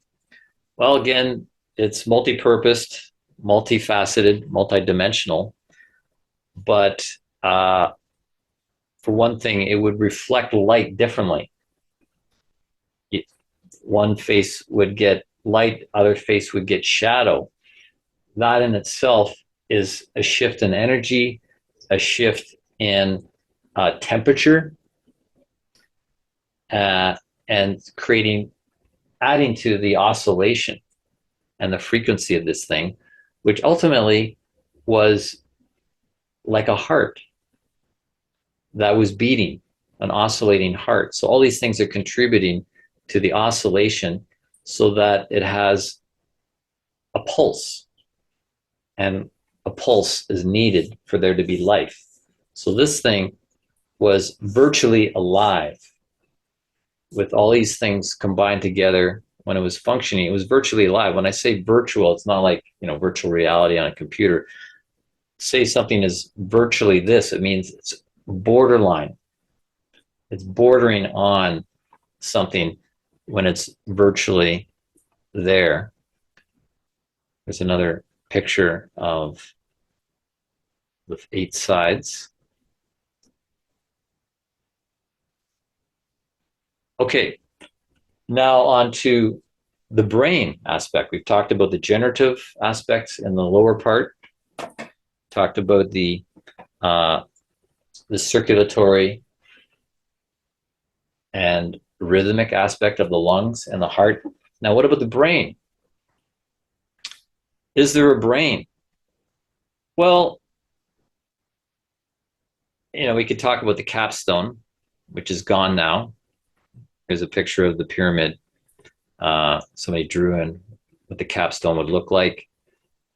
Well, again, it's multi-purposed, multifaceted, multidimensional. But for one thing, it would reflect light differently. One face would get light, other face would get shadow. That in itself is a shift in energy, a shift in temperature, and adding to the oscillation and the frequency of this thing, which ultimately was like a heart that was beating, an oscillating heart. So all these things are contributing to the oscillation so that it has a pulse, and a pulse is needed for there to be life. So this thing was virtually alive with all these things combined together. When it was functioning, it was virtually alive. When I say virtual, it's not like, virtual reality on a computer. Say something is virtually this, it means it's borderline. It's bordering on something when it's virtually there. There's another picture of with 8 sides. Okay, now on to the brain aspect. We've talked about the generative aspects in the lower part. Talked about the circulatory and rhythmic aspect of the lungs and the heart. Now, what about the brain? Is there a brain? Well, we could talk about the capstone, which is gone now. Here's a picture of the pyramid. Somebody drew in what the capstone would look like.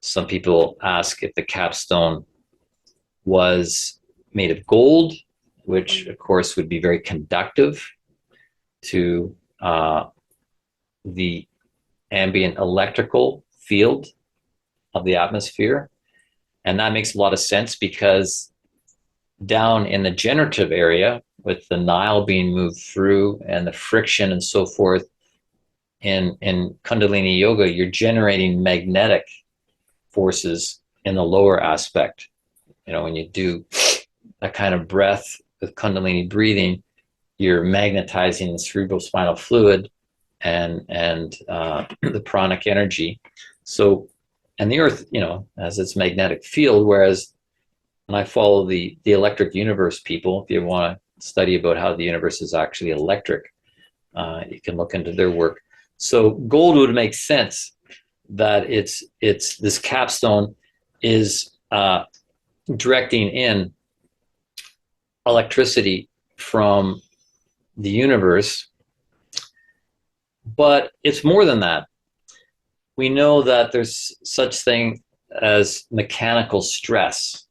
Some people ask if the capstone was made of gold, which of course would be very conductive to the ambient electrical field of the atmosphere. And that makes a lot of sense because down in the generative area, with the Nile being moved through and the friction and so forth, in Kundalini Yoga, you're generating magnetic forces in the lower aspect. When you do that kind of breath with Kundalini breathing, you're magnetizing the cerebrospinal fluid and the pranic energy. So, and the earth, has its magnetic field, whereas when I follow the electric universe people, if you want to study about how the universe is actually electric, you can look into their work. So gold would make sense that it's this capstone is directing in electricity from the universe. But it's more than that. We know that there's such thing as mechanical stress.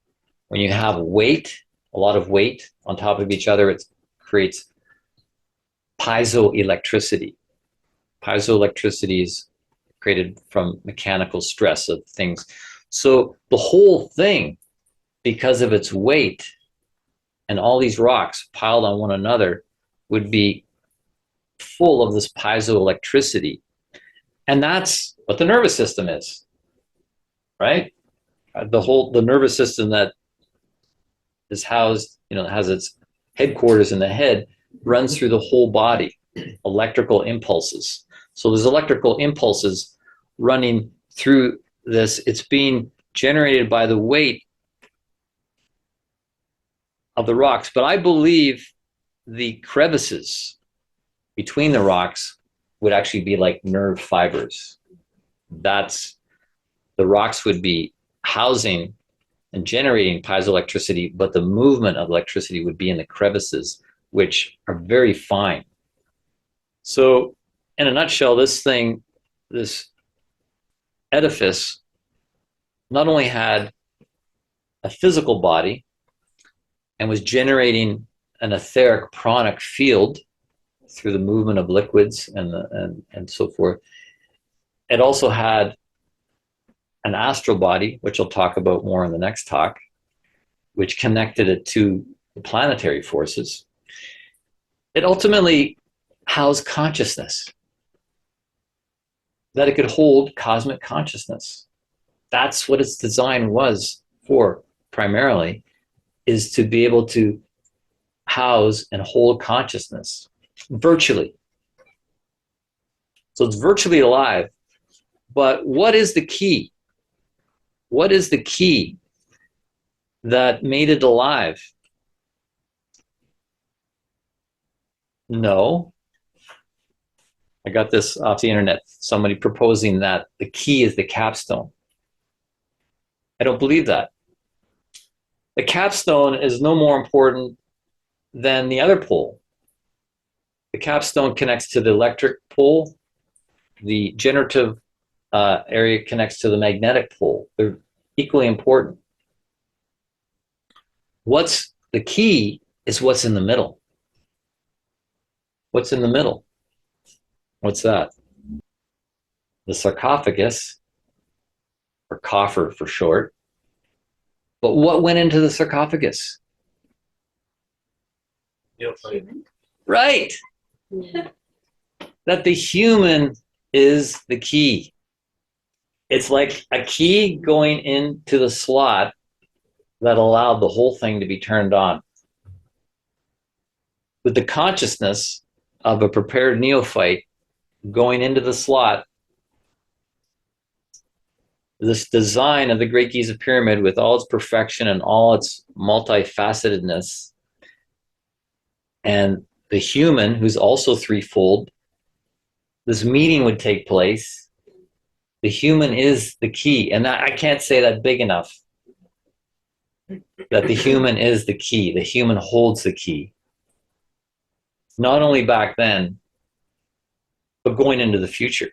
When you have weight, a lot of weight on top of each other, it creates piezoelectricity. Piezoelectricity is created from mechanical stress of things. So the whole thing, because of its weight and all these rocks piled on one another, would be full of this piezoelectricity. And that's what the nervous system is, right? The nervous system that is housed, has its headquarters in the head, runs through the whole body, electrical impulses. So there's electrical impulses running through this. It's being generated by the weight of the rocks. But I believe the crevices between the rocks would actually be like nerve fibers. The rocks would be housing and generating piezoelectricity, but the movement of electricity would be in the crevices, which are very fine. So in a nutshell, this edifice not only had a physical body and was generating an etheric pranic field through the movement of liquids and so forth, it also had an astral body, which I'll talk about more in the next talk, which connected it to the planetary forces. It ultimately housed consciousness, that it could hold cosmic consciousness. That's what its design was for, primarily, is to be able to house and hold consciousness virtually. So it's virtually alive. But what is the key? What is the key that made it alive? No. I got this off the internet. Somebody proposing that the key is the capstone. I don't believe that. The capstone is no more important than the other pole. The capstone connects to the electric pole. The generative area connects to the magnetic pole. They're equally important. What's the key is what's in the middle. What's in the middle? What's that? The sarcophagus, or coffer for short. But what went into the sarcophagus? Neophyte. Right. That the human is the key. It's like a key going into the slot that allowed the whole thing to be turned on. With the consciousness of a prepared neophyte going into the slot, this design of the Great Giza Pyramid with all its perfection and all its multifacetedness, and the human, who's also threefold, this meeting would take place. The human is the key. And I can't say that big enough, that the human is the key. The human holds the key. Not only back then, but going into the future.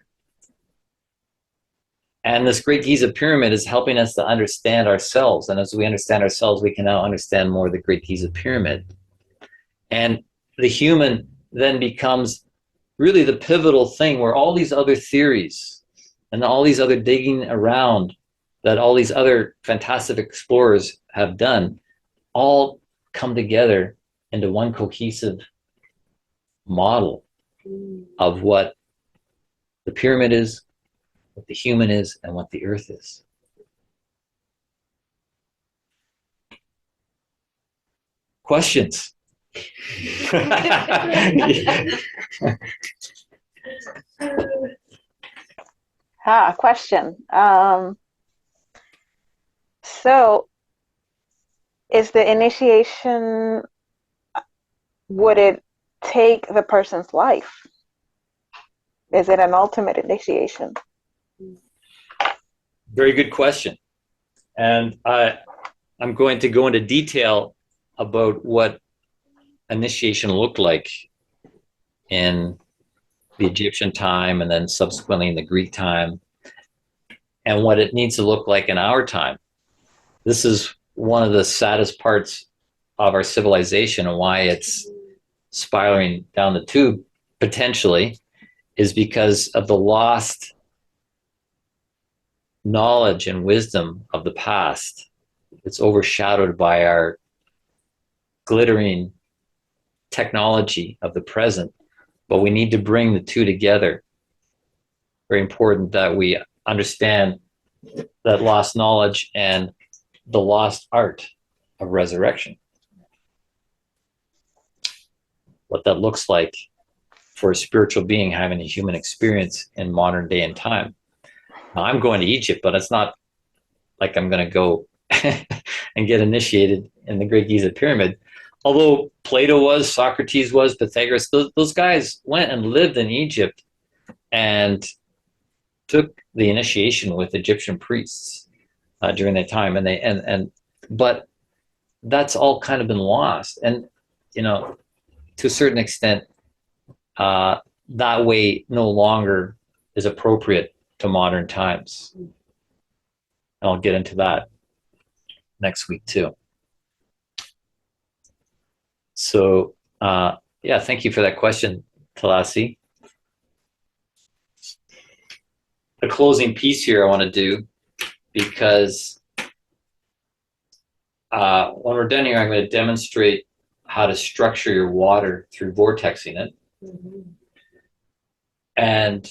And this Great Giza Pyramid is helping us to understand ourselves. And as we understand ourselves, we can now understand more of the Great Giza Pyramid. And the human then becomes really the pivotal thing where all these other theories and all these other digging around that all these other fantastic explorers have done all come together into one cohesive model of what the pyramid is, what the human is, and what the earth is. Questions? Question. So, is the initiation, would it take the person's life? Is it an ultimate initiation? Very good question. And I'm going to go into detail about what initiation looked like in the Egyptian time and then subsequently in the Greek time, and what it needs to look like in our time. This is one of the saddest parts of our civilization, and why it's spiraling down the tube potentially, is because of the lost knowledge and wisdom of the past. It's overshadowed by our glittering technology of the present, but we need to bring the two together. Very important that we understand that lost knowledge and the lost art of resurrection. What that looks like for a spiritual being having a human experience in modern day and time. Now, I'm going to Egypt, but it's not like I'm going to go and get initiated in the Great Giza Pyramid. Although Plato was, Socrates was, Pythagoras, those guys went and lived in Egypt and took the initiation with Egyptian priests during that time, but that's all kind of been lost. And to a certain extent, that way no longer is appropriate to modern times. And I'll get into that next week too. So, thank you for that question, Talasi. A closing piece here I want to do, because when we're done here, I'm going to demonstrate how to structure your water through vortexing it. Mhm. And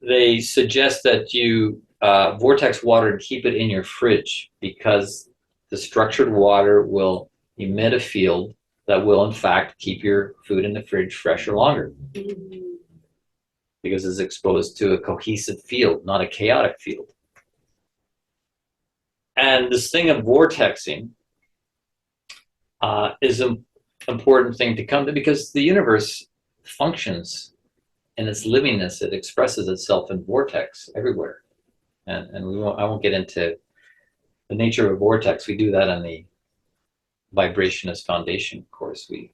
they suggest that you vortex water and keep it in your fridge, because the structured water will emit a field that will, in fact, keep your food in the fridge fresher longer, because it's exposed to a cohesive field, not a chaotic field. And this thing of vortexing is an important thing to come to, because the universe functions in its livingness. It expresses itself in vortex everywhere. And I won't get into the nature of a vortex. We do that on the Vibrationist Foundation course. We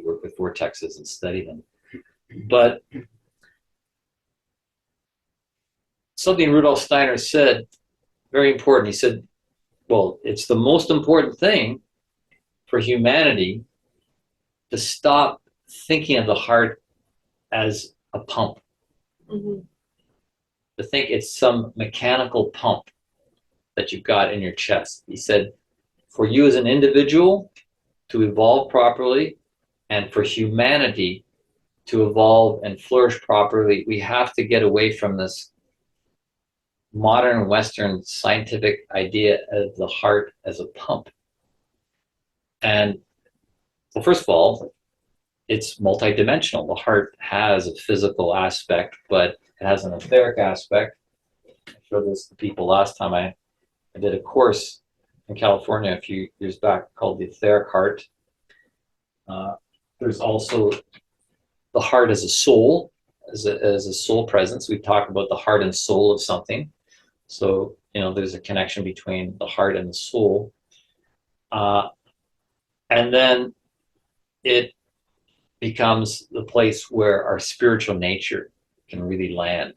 work with vortexes and study them. But something Rudolf Steiner said, very important. He said, well, it's the most important thing for humanity to stop thinking of the heart as a pump. Mm-hmm. To think it's some mechanical pump that you've got in your chest. He said, for you as an individual to evolve properly, and for humanity to evolve and flourish properly, we have to get away from this modern Western scientific idea of the heart as a pump. And well, first of all, it's multidimensional. The heart has a physical aspect, but it has an etheric aspect. I showed this to people last time I did a course in California a few years back called the etheric heart. There's also the heart as a soul, as a soul presence. We talk about the heart and soul of something. So, there's a connection between the heart and the soul. And then it becomes the place where our spiritual nature can really land.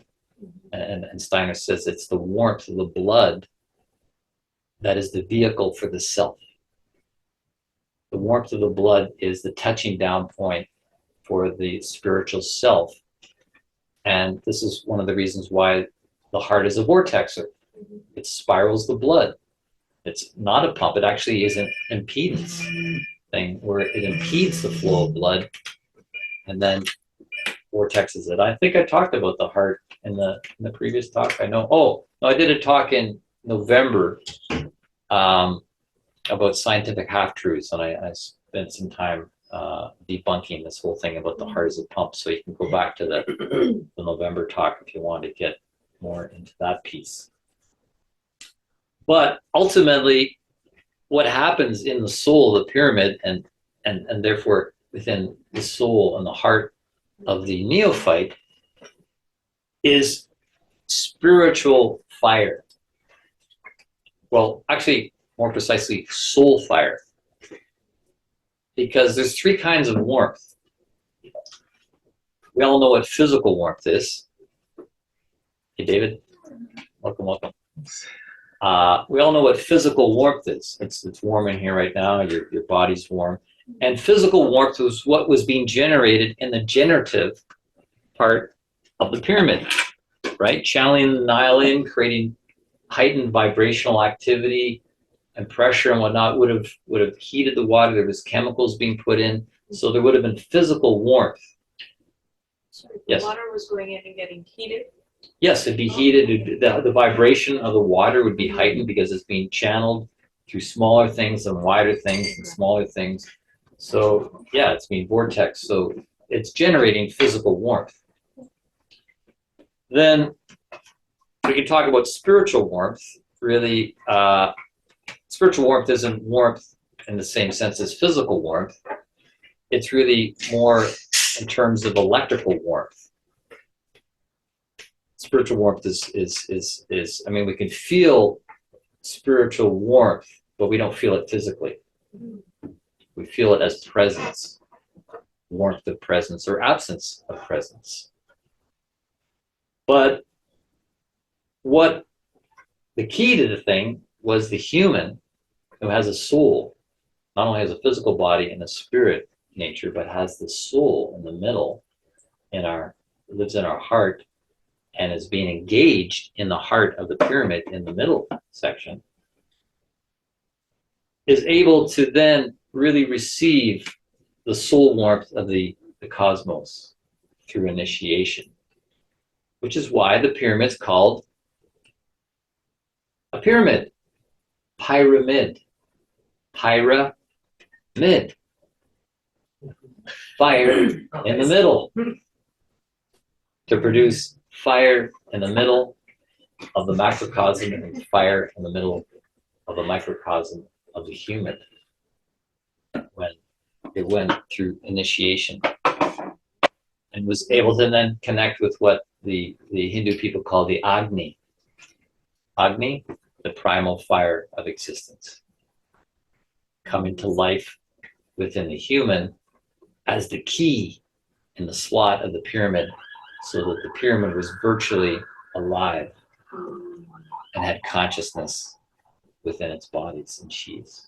And Steiner says it's the warmth of the blood that is the vehicle for the self. The warmth of the blood is the touching down point for the spiritual self. And this is one of the reasons why the heart is a vortexer. It spirals the blood. It's not a pump. It actually is an impedance thing where it impedes the flow of blood and then vortexes it. I think I talked about the heart in the previous talk. I know. Oh, no, I did a talk in November about scientific half-truths, and I spent some time debunking this whole thing about the heart as a pump. So you can go back to the November talk if you want to get more into that piece. But ultimately, what happens in the soul of the pyramid, and therefore within the soul and the heart of the neophyte, is spiritual fire. Well, actually, more precisely, soul fire. Because there's three kinds of warmth. We all know what physical warmth is. Hey, David. Welcome, welcome. We all know what physical warmth is. It's warm in here right now. Your body's warm. And physical warmth was what was being generated in the generative part of the pyramid, right? Channeling the Nile, creating heightened vibrational activity and pressure and whatnot would have heated the water. There was chemicals being put in, so there would have been physical warmth. So the Yes. water was going in and getting heated. Yes, it'd be heated. The vibration of the water would be heightened because it's being channeled through smaller things and wider things and smaller things. So yeah, it's being vortex. So it's generating physical warmth. Then we can talk about spiritual warmth. Really, spiritual warmth isn't warmth in the same sense as physical warmth. It's really more in terms of electrical warmth. Spiritual warmth is I mean, we can feel spiritual warmth, but we don't feel it physically. We feel it as presence, warmth of presence or absence of presence. But what the key to the thing was the human who has a soul, not only has a physical body and a spirit nature, but has the soul in the middle, lives in our heart, and is being engaged in the heart of the pyramid in the middle section, is able to then really receive the soul warmth of the cosmos through initiation, which is why the pyramid's called a pyramid. Pyramid. Pyramid. Fire in the middle. To produce fire in the middle of the macrocosm and fire in the middle of the microcosm of the human. When it went through initiation and was able to then connect with what the Hindu people call the Agni. Agni, the primal fire of existence, coming to life within the human as the key in the slot of the pyramid, so that the pyramid was virtually alive and had consciousness within its bodies and sheaths.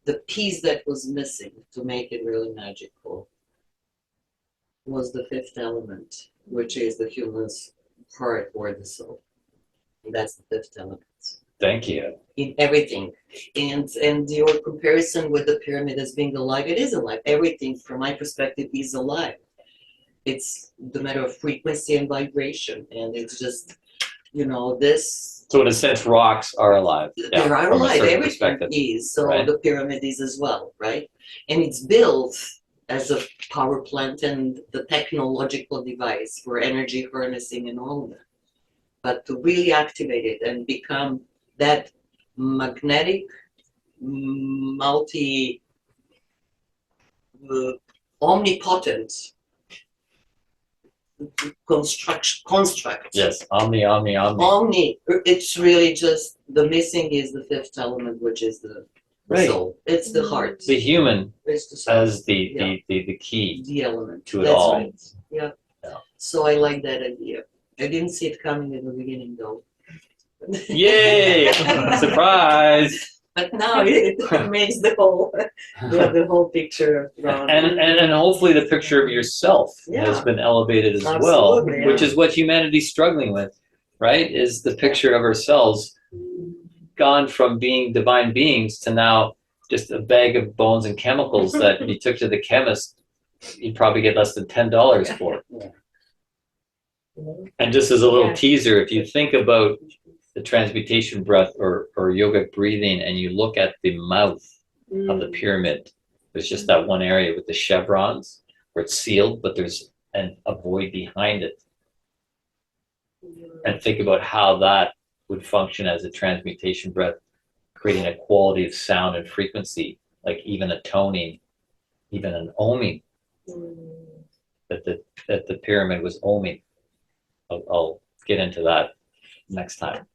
The piece that was missing to make it really magical was the fifth element, which is the human's heart or the soul. And that's the fifth element. Thank you. In everything. And your comparison with the pyramid as being alive, it is alive. Everything from my perspective is alive. It's the matter of frequency and vibration. And it's just, this. So in a sense, rocks are alive. They are from a alive. certain Everything perspective. is. So right? the pyramid is as well, right? And it's built as a power plant and the technological device for energy harnessing and all of that. But to really activate it and become that magnetic, omnipotent construct. Yes, omni. It's really just the missing is the fifth element, which is the Right. soul. It's the heart. The human It's the soul. as the key The element. to it That's all. right. Yeah. Yeah. So I like that idea. I didn't see it coming in the beginning though. Yay! Surprise! But now it makes the whole picture round. And hopefully the picture of yourself has Yeah. been elevated as Absolutely, well, which yeah. is what humanity's struggling with, right? Is the picture of ourselves gone from being divine beings to now just a bag of bones and chemicals that if you took to the chemist, you'd probably get less than $10 for. And just as a little Yeah. teaser, if you think about the transmutation breath or yogic breathing and you look at the mouth of the pyramid, there's just that one area with the chevrons where it's sealed, but there's a void behind it. And think about how that would function as a transmutation breath, creating a quality of sound and frequency, like even a toning, even an oming, that the pyramid was oming. I'll get into that next time.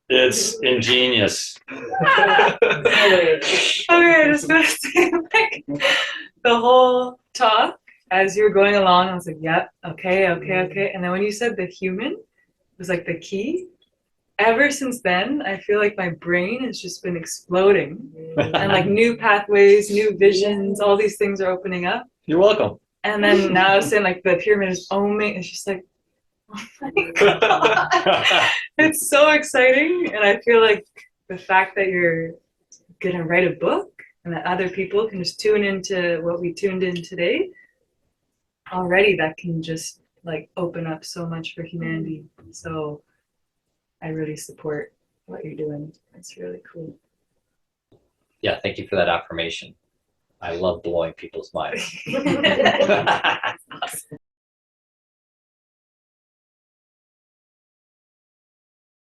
It's ingenious. Okay, I just gotta say, like, the whole talk, as you were going along, I was like, yep, okay. And then when you said the human was like the key, ever since then, I feel like my brain has just been exploding. And like new pathways, new visions, all these things are opening up. You're welcome. And then now I'm saying like the pyramid is oming, it's just like, oh my God. It's so exciting. And I feel like the fact that you're gonna write a book and that other people can just tune into what we tuned in today, already that can just like open up so much for humanity. So I really support what you're doing. It's really cool. Yeah, thank you for that affirmation. I love blowing people's minds. Awesome.